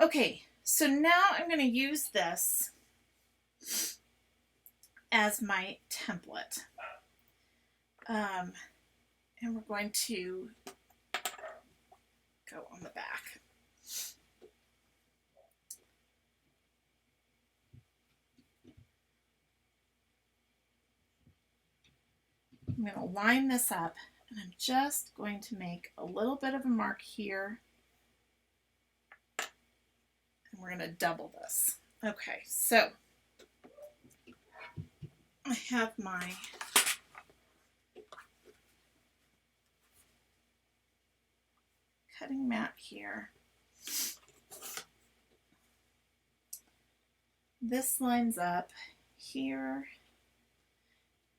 Okay, so now I'm going to use this as my template. And we're going to go on the back. I'm going to line this up, and I'm just going to make a little bit of a mark here. And we're going to double this. Okay, so I have my cutting mat here. This lines up here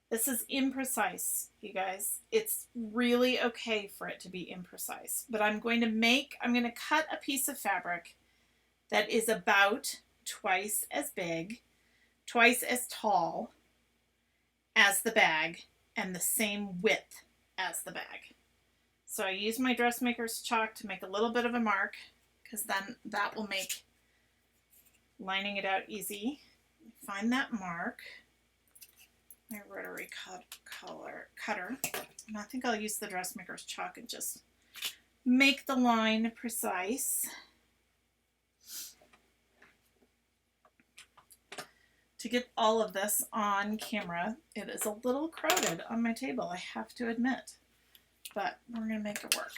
This is imprecise, you guys. It's really okay for it to be imprecise. But I'm going to cut a piece of fabric that is about twice as big, twice as tall as the bag, and the same width as the bag. So I use my dressmaker's chalk to make a little bit of a mark, because then that will make lining it out easy. Find that mark. My rotary cutter. And I think I'll use the dressmaker's chalk and just make the line precise. To get all of this on camera, it is a little crowded on my table, I have to admit. But we're going to make it work.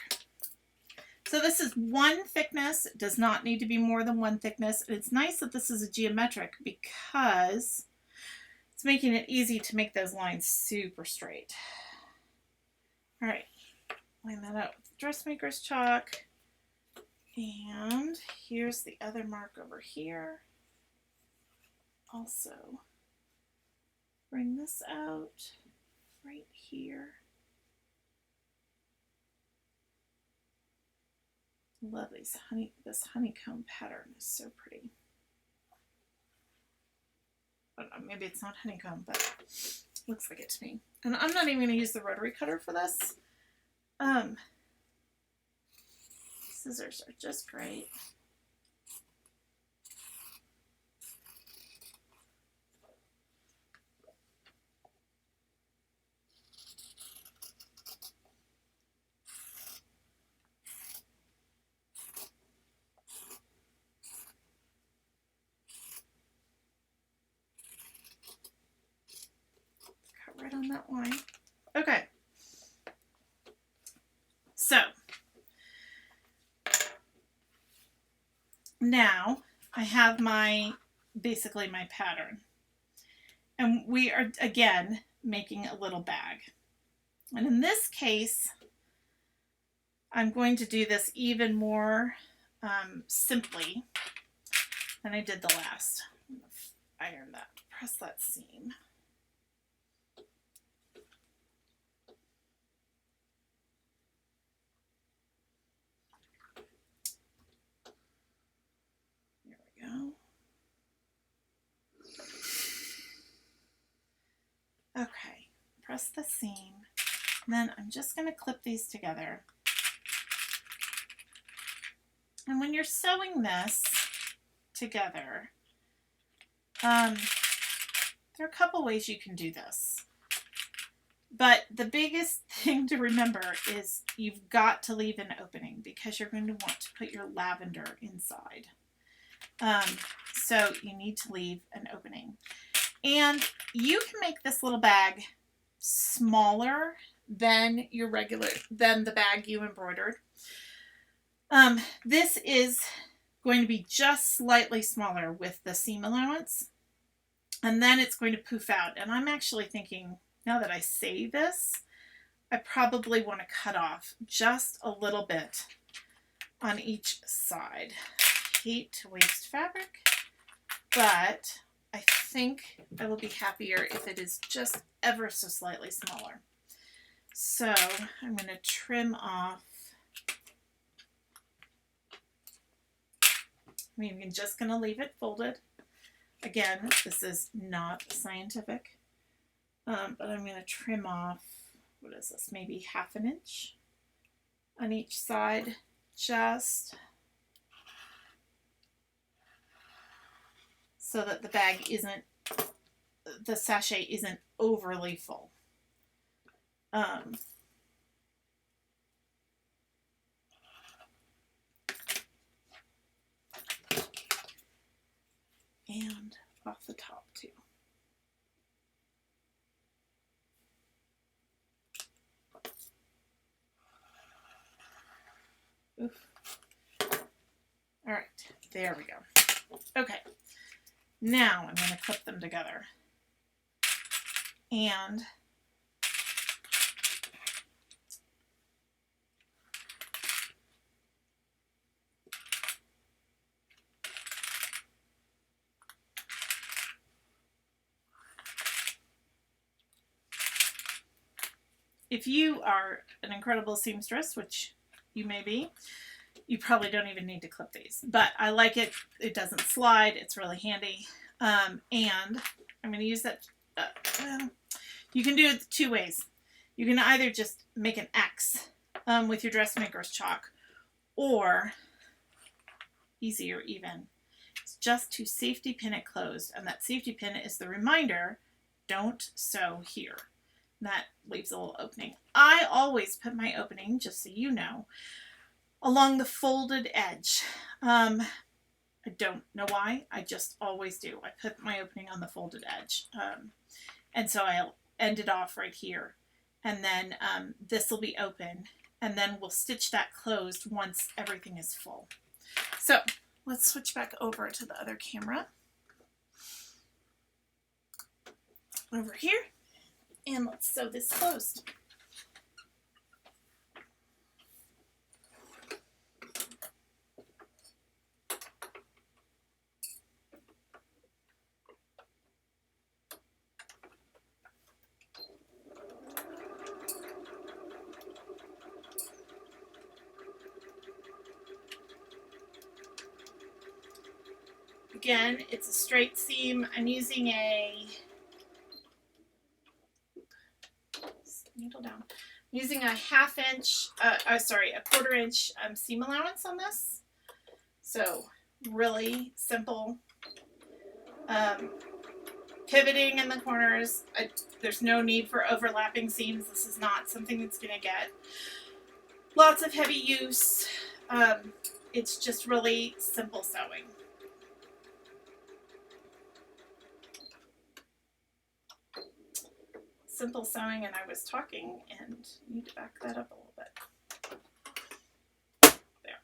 So this is one thickness. It does not need to be more than one thickness. And it's nice that this is a geometric because it's making it easy to make those lines super straight. All right, line that out with dressmaker's chalk. And here's the other mark over here. Also, bring this out right here. Love this honeycomb pattern is so pretty. I don't know, maybe it's not honeycomb, but looks like it to me. And I'm not even going to use the rotary cutter for this. Scissors are just great. Right on that line. Okay. So now I have basically my pattern. And we are again making a little bag. And in this case, I'm going to do this even more simply than I did the last. I'm going to iron that, press that seam. Okay, press the seam. And then I'm just going to clip these together. And when you're sewing this together, there are a couple ways you can do this. But the biggest thing to remember is you've got to leave an opening because you're going to want to put your lavender inside. So you need to leave an opening. And you can make this little bag smaller than the bag you embroidered. This is going to be just slightly smaller with the seam allowance. And then it's going to poof out. And I'm actually thinking, now that I say this, I probably want to cut off just a little bit on each side. I hate to waste fabric, but I think I will be happier if it is just ever so slightly smaller. So I'm going to trim off. I'm even just going to leave it folded. Again, this is not scientific, but I'm going to trim off, what is this, maybe 1/2 inch on each side, just so that the sachet isn't overly full. And off the top too. Oof. All right, there we go. Okay, now I'm going to clip them together. And if you are an incredible seamstress, which you may be, you probably don't even need to clip these. But I like it. It doesn't slide. It's really handy. And I'm going to use that. You can do it two ways. You can either just make an X with your dressmaker's chalk, or easier even, it's just to safety pin it closed. And that safety pin is the reminder, don't sew here. And that leaves a little opening. I always put my opening, just so you know, along the folded edge. I don't know why. I just always do. I put my opening on the folded edge. And so I'll end it off right here. And then this will be open. And then we'll stitch that closed once everything is full. So let's switch back over to the other camera. Over here. And let's sew this closed. Again, it's a straight seam. I'm using a needle down. I'm using a quarter inch seam allowance on this. So really simple. Pivoting in the corners. There's no need for overlapping seams. This is not something that's going to get lots of heavy use. It's just really simple sewing. Simple sewing, and I was talking and need to back that up a little bit. There.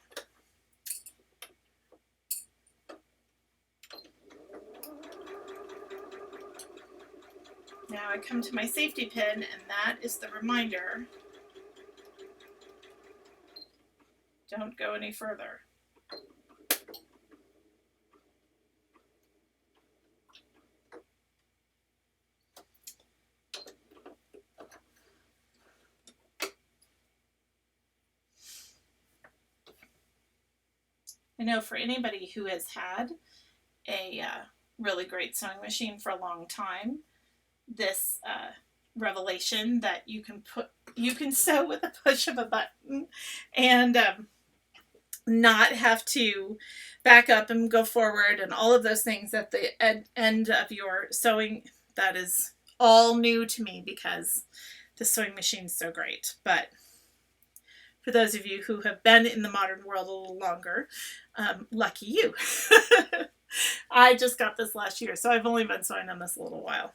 Now I come to my safety pin, and that is the reminder. Don't go any further. I know for anybody who has had a really great sewing machine for a long time, this revelation that you can sew with a push of a button and not have to back up and go forward and all of those things at the end of your sewing, that is all new to me because the sewing machine is so great. But for those of you who have been in the modern world a little longer, lucky you. I just got this last year, so I've only been sewing on this a little while.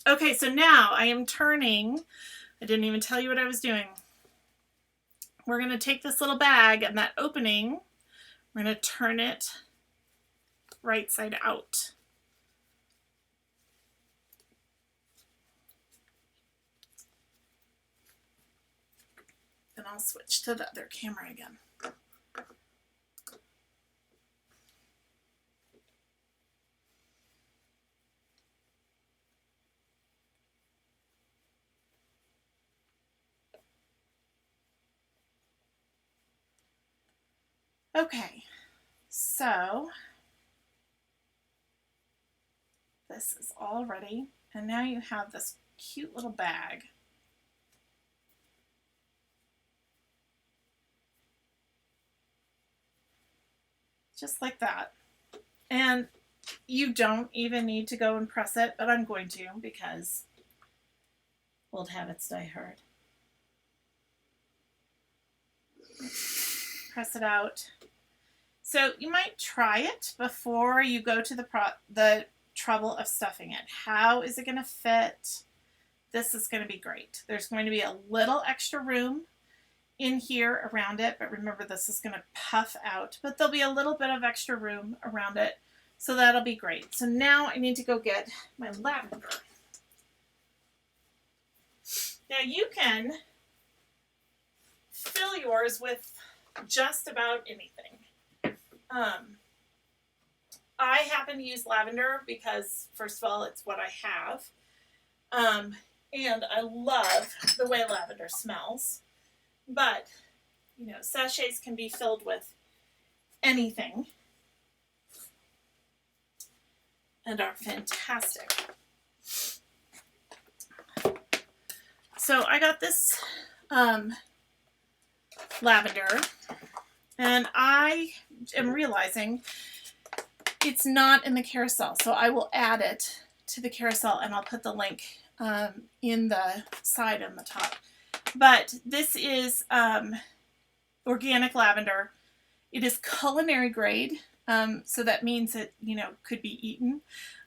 Okay, so now I am turning. I didn't even tell you what I was doing. We're going to take this little bag and that opening, we're going to turn it right side out. Then I'll switch to the other camera again. Okay, so this is all ready, and now you have this cute little bag. Just like that. And you don't even need to go and press it, but I'm going to because old habits die hard. Press it out. So you might try it before you go to the trouble of stuffing it. How is it going to fit? This is going to be great. There's going to be a little extra room in here around it, but remember this is going to puff out, but there'll be a little bit of extra room around it, so that'll be great. So now I need to go get my lavender. Now you can fill yours with just about anything. I happen to use lavender because, first of all, it's what I have. And I love the way lavender smells. But, you know, sachets can be filled with anything and are fantastic. So I got this lavender, and I am realizing it's not in the carousel, so I will add it to the carousel, and I'll put the link in the side and the top. But this is organic lavender. It is culinary grade, so that means it, you know, could be eaten.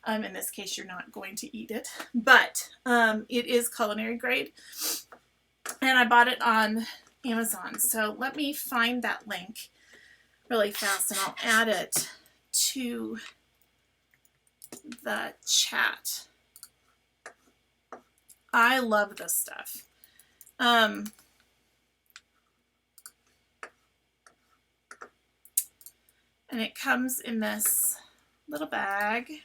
In this case, you're not going to eat it, but it is culinary grade, and I bought it on Amazon. So let me find that link really fast, and I'll add it to the chat. I love this stuff. And it comes in this little bag.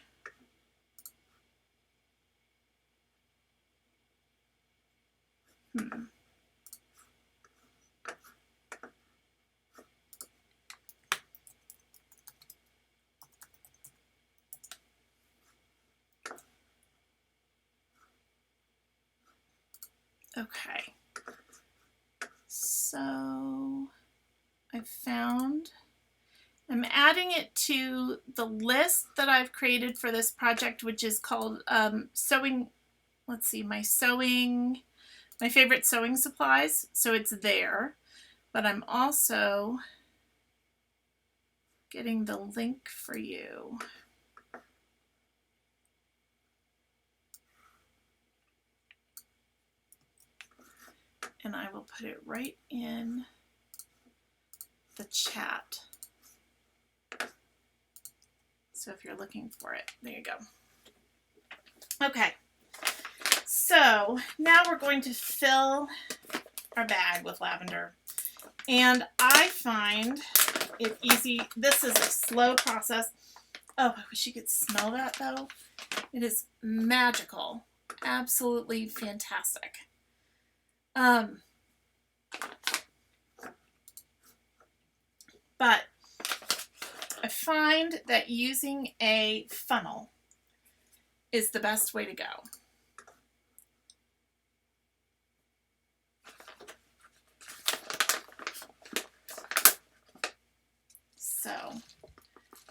Okay, so I'm adding it to the list that I've created for this project, which is called sewing, let's see, my favorite sewing supplies. So it's there, but I'm also getting the link for you. And I will put it right in the chat. So if you're looking for it, there you go. Okay, so now we're going to fill our bag with lavender. And I find it easy. This is a slow process. Oh, I wish you could smell that though. It is magical. Absolutely fantastic. But I find that using a funnel is the best way to go. So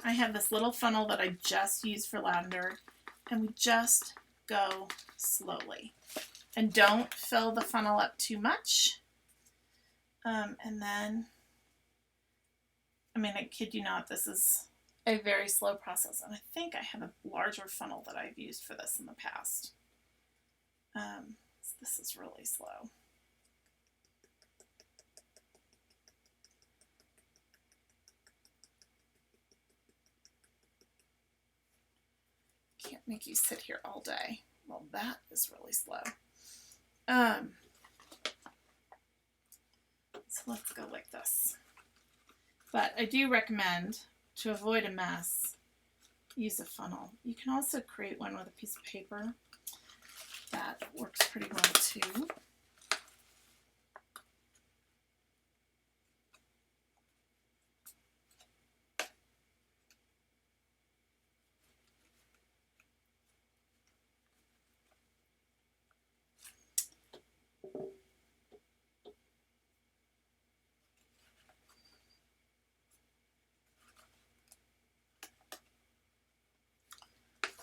I have this little funnel that I just used for lavender, and we just go slowly. And don't fill the funnel up too much. And then, I mean, I kid you not, this is a very slow process. And I think I have a larger funnel that I've used for this in the past. This is really slow. Can't make you sit here all day. Well, that is really slow. So let's go like this. But I do recommend, to avoid a mess, use a funnel. You can also create one with a piece of paper. That works pretty well too.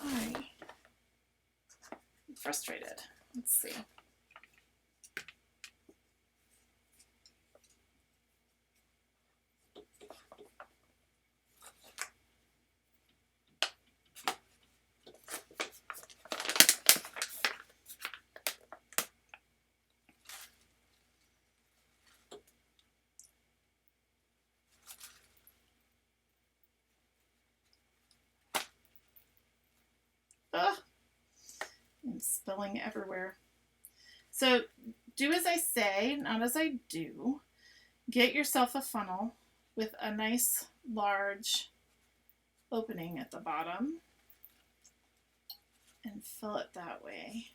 I'm frustrated. Let's see. Ugh. I'm spilling everywhere. So do as I say, not as I do. Get yourself a funnel with a nice large opening at the bottom and fill it that way.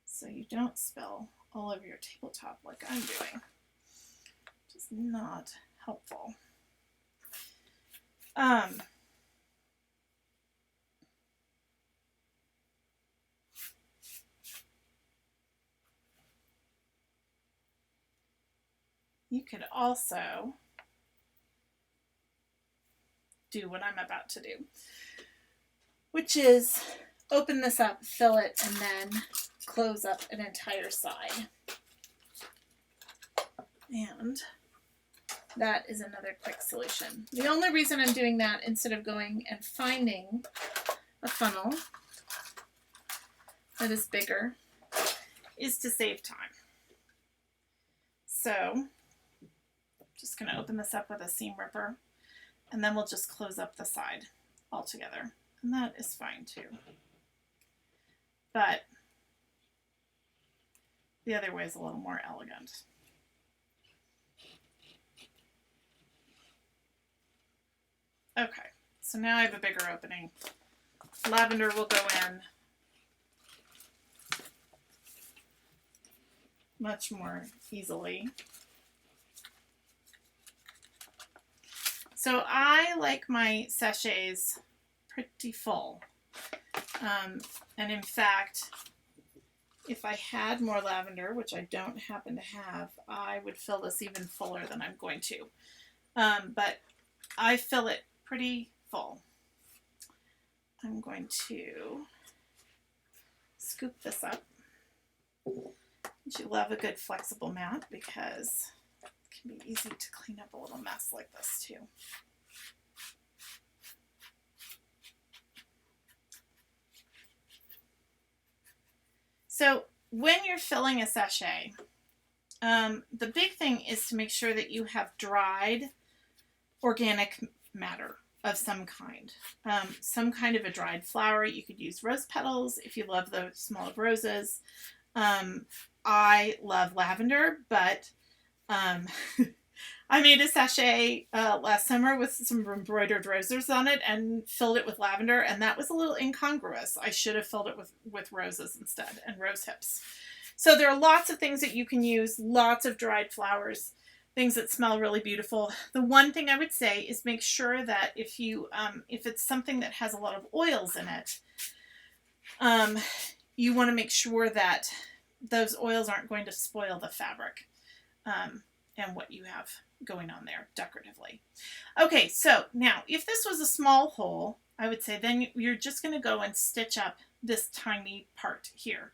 so you don't spill all over your tabletop like I'm doing, which is not helpful. You could also do what I'm about to do, which is open this up, fill it, and then close up an entire side. And that is another quick solution. The only reason I'm doing that instead of going and finding a funnel that is bigger is to save time. So just going to open this up with a seam ripper, and then we'll just close up the side altogether. And that is fine too. But the other way is a little more elegant. Okay, so now I have a bigger opening. Lavender will go in much more easily. So I like my sachets pretty full. And in fact, if I had more lavender, which I don't happen to have, I would fill this even fuller than I'm going to. But I fill it pretty full. I'm going to scoop this up. You love a good flexible mat because it can be easy to clean up a little mess like this too. So when you're filling a sachet, the big thing is to make sure that you have dried organic matter of some kind of a dried flower. You could use rose petals if you love the smell of roses. I love lavender, but I made a sachet last summer with some embroidered roses on it and filled it with lavender, and that was a little incongruous. I should have filled it with roses instead, and rose hips. So there are lots of things that you can use, lots of dried flowers, things that smell really beautiful. The one thing I would say is make sure that if it's something that has a lot of oils in it, you want to make sure that those oils aren't going to spoil the fabric and what you have going on there decoratively. Okay, so now if this was a small hole, I would say then you're just going to go and stitch up this tiny part here.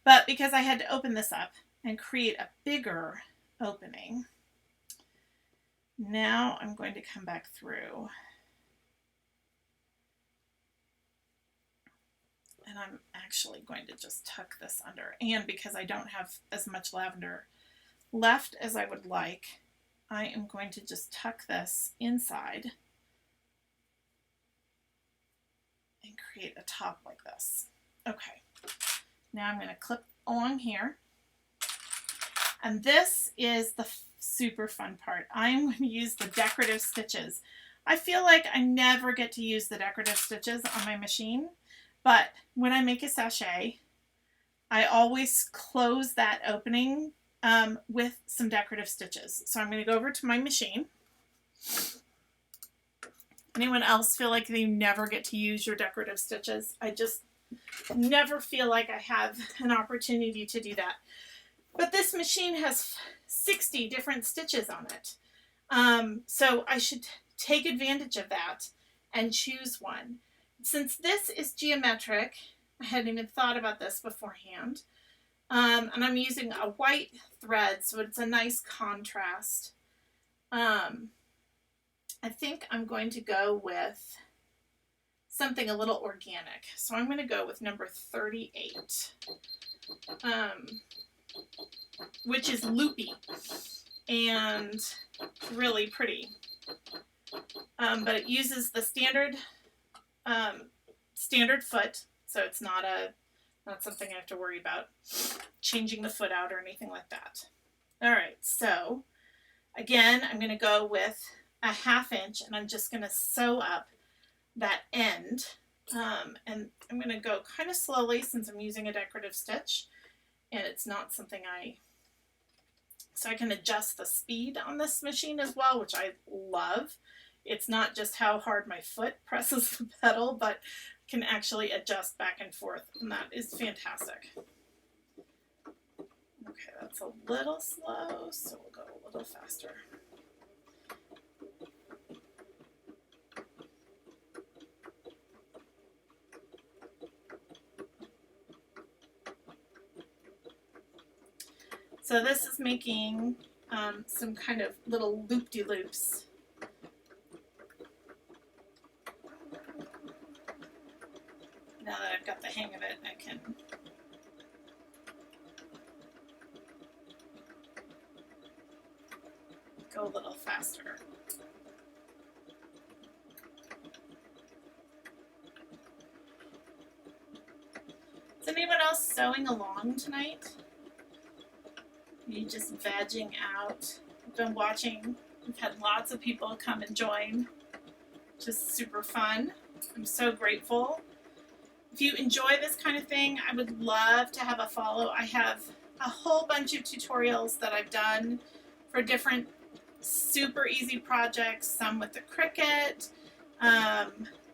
But because I had to open this up and create a bigger opening, now I'm going to come back through and I'm actually going to just tuck this under. And because I don't have as much lavender left as I would like, I am going to just tuck this inside and create a top like this. Okay, now I'm going to clip along here. And this is the super fun part. I'm going to use the Decorative Stitches. I feel like I never get to use the Decorative Stitches on my machine, but when I make a sachet, I always close that opening with some Decorative Stitches. So I'm going to go over to my machine. Anyone else feel like they never get to use your Decorative Stitches? I just never feel like I have an opportunity to do that. But this machine has 60 different stitches on it. So I should take advantage of that and choose one. Since this is geometric, I hadn't even thought about this beforehand. And I'm using a white thread, so it's a nice contrast. I think I'm going to go with something a little organic. So I'm going to go with number 38, which is loopy and really pretty. But it uses the standard foot, so it's not something I have to worry about changing the foot out or anything like that. All right, so again, I'm going to go with a 1/2 inch, and I'm just going to sew up that end And I'm going to go kind of slowly since I'm using a decorative stitch and it's not something so I can adjust the speed on this machine as well, which I love. It's not just how hard my foot presses the pedal, but can actually adjust back and forth, and that is fantastic. Okay, that's a little slow, so we'll go a little faster. So this is making some kind of little loop-de-loops. Now that I've got the hang of it, I can go a little faster. Is anyone else sewing along tonight? You just vegging out. I've been watching. We've had lots of people come and join. Just super fun. I'm so grateful. If you enjoy this kind of thing, I would love to have a follow. I have a whole bunch of tutorials that I've done for different super easy projects, some with the Cricut.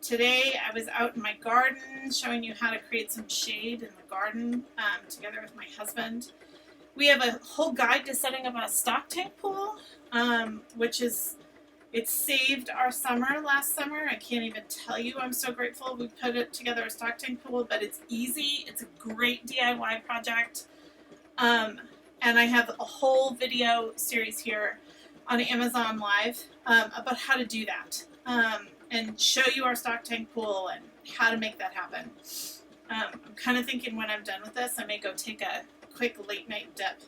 Today I was out in my garden showing you how to create some shade in the garden together with my husband. We have a whole guide to setting up a stock tank pool, which is, it saved our summer last summer. I can't even tell you, I'm so grateful we put it together, a stock tank pool, but it's easy. It's a great DIY project. And I have a whole video series here on Amazon Live about how to do that and show you our stock tank pool and how to make that happen. I'm kind of thinking when I'm done with this, I may go take a quick late night dip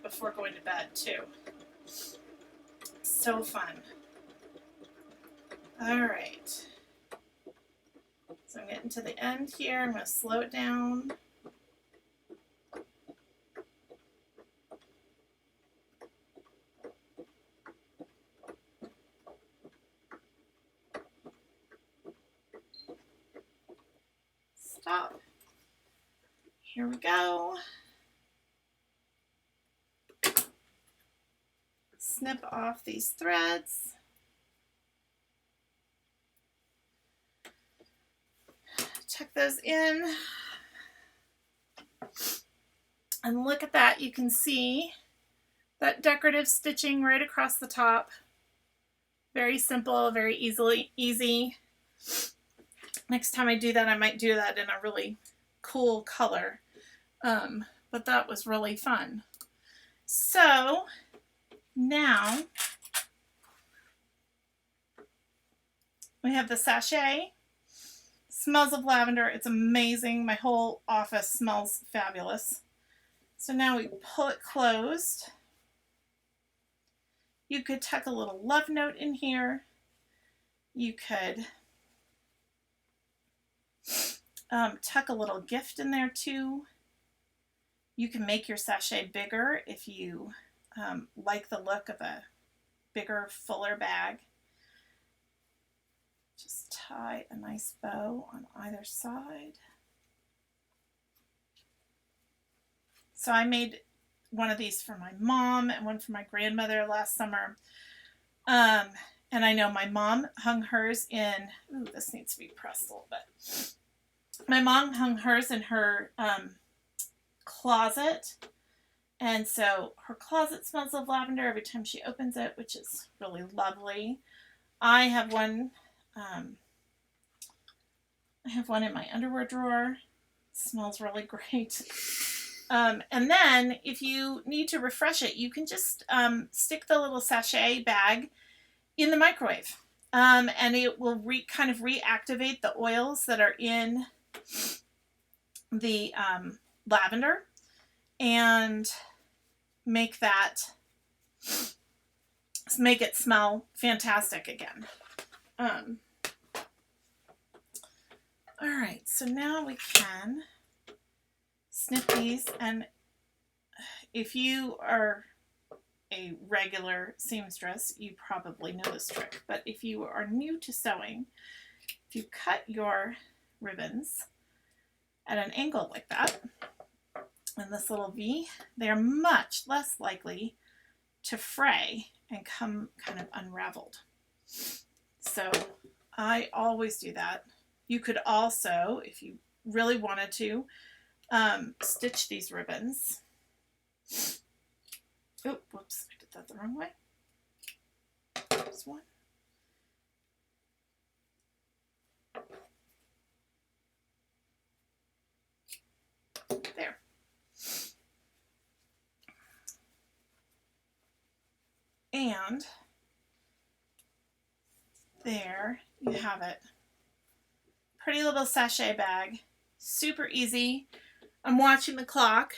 before going to bed too. So fun. All right. So I'm getting to the end here. I'm going to slow it down. Stop. Here we go. Snip off these threads. Tuck those in. And look at that. You can see that decorative stitching right across the top. Very simple, very easy. Next time I do that, I might do that in a really cool color. But that was really fun. So now we have the sachet. Smells of lavender. It's amazing. My whole office smells fabulous. So now we pull it closed. You could tuck a little love note in here. You could tuck a little gift in there too. You can make your sachet bigger if you like the look of a bigger, fuller bag. Just tie a nice bow on either side. So I made one of these for my mom and one for my grandmother last summer. And I know my mom hung hers in, ooh, this needs to be pressed a little bit. My mom hung hers in her closet. And so her closet smells of lavender every time she opens it, which is really lovely. I have one in my underwear drawer. It smells really great. And then if you need to refresh it, you can just stick the little sachet bag in the microwave. And it will kind of reactivate the oils that are in the lavender and make it smell fantastic again. All right, so now we can snip these, and if you are a regular seamstress, you probably know this trick, but if you are new to sewing, if you cut your ribbons at an angle like that, and this little V, they're much less likely to fray and come kind of unraveled. So I always do that. You could also, if you really wanted to, stitch these ribbons. Oh, whoops, I did that the wrong way. There's one. There. And there you have it. Pretty little sachet bag. Super easy. I'm watching the clock.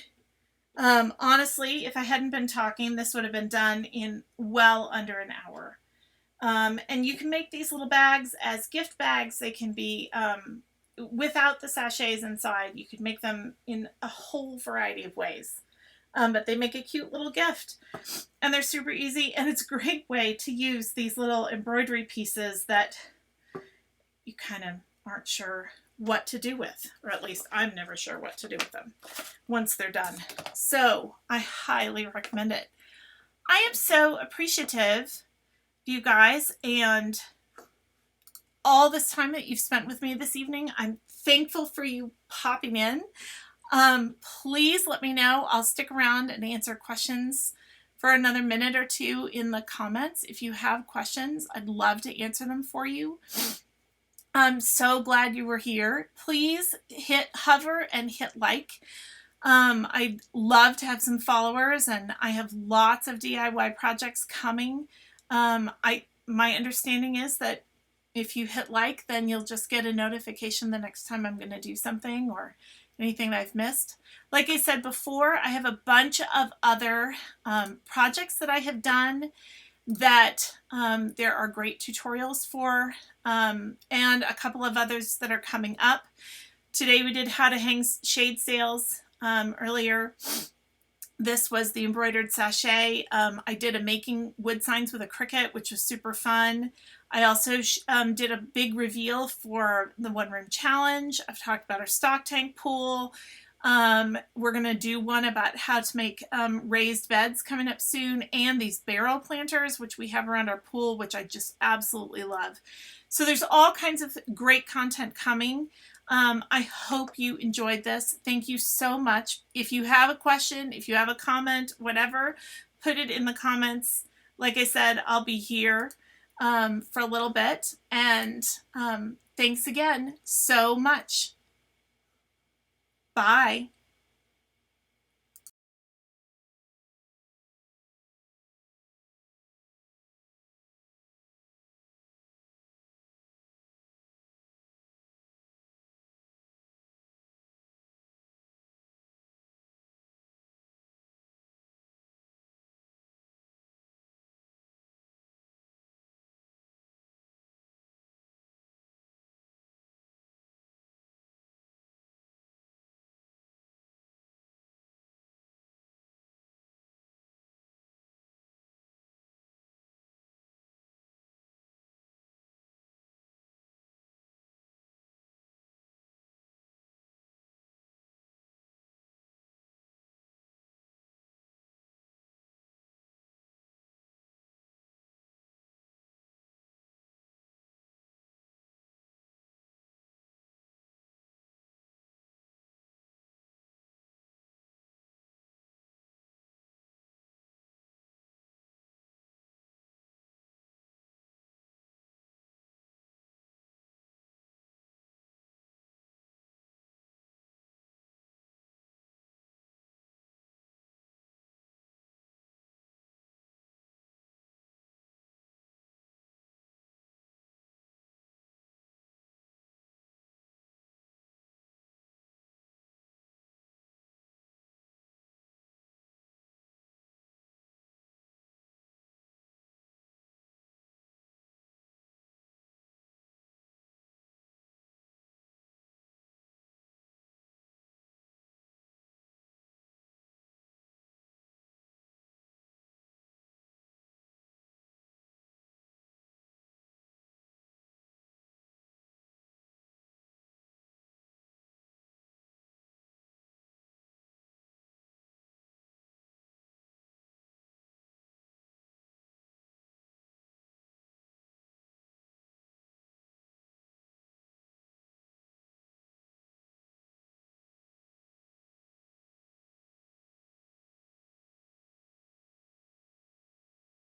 Honestly, if I hadn't been talking, this would have been done in well under an hour. And you can make these little bags as gift bags. They can be without the sachets inside. You could make them in a whole variety of ways. But they make a cute little gift. And they're super easy. And it's a great way to use these little embroidery pieces that you kind of aren't sure what to do with, or at least I'm never sure what to do with them once they're done. So I highly recommend it. I am so appreciative of you guys and all this time that you've spent with me this evening. I'm thankful for you popping in. Please let me know. I'll stick around and answer questions for another minute or two in the comments. If you have questions, I'd love to answer them for you. I'm so glad you were here. Please hover and hit like. I'd love to have some followers, and I have lots of DIY projects coming. My understanding is that if you hit like, then you'll just get a notification the next time I'm going to do something or anything that I've missed. Like I said before, I have a bunch of other projects that I have done that there are great tutorials for, and a couple of others that are coming up. Today we did how to hang shade sails earlier. This was the embroidered sachet. I did a making wood signs with a Cricut, which was super fun. I also did a big reveal for the one room challenge. I've talked about our stock tank pool. We're going to do one about how to make raised beds coming up soon, and these barrel planters, which we have around our pool, which I just absolutely love. So there's all kinds of great content coming. I hope you enjoyed this. Thank you so much. If you have a question, if you have a comment, whatever, put it in the comments. Like I said, I'll be here for a little bit, and thanks again so much. Bye.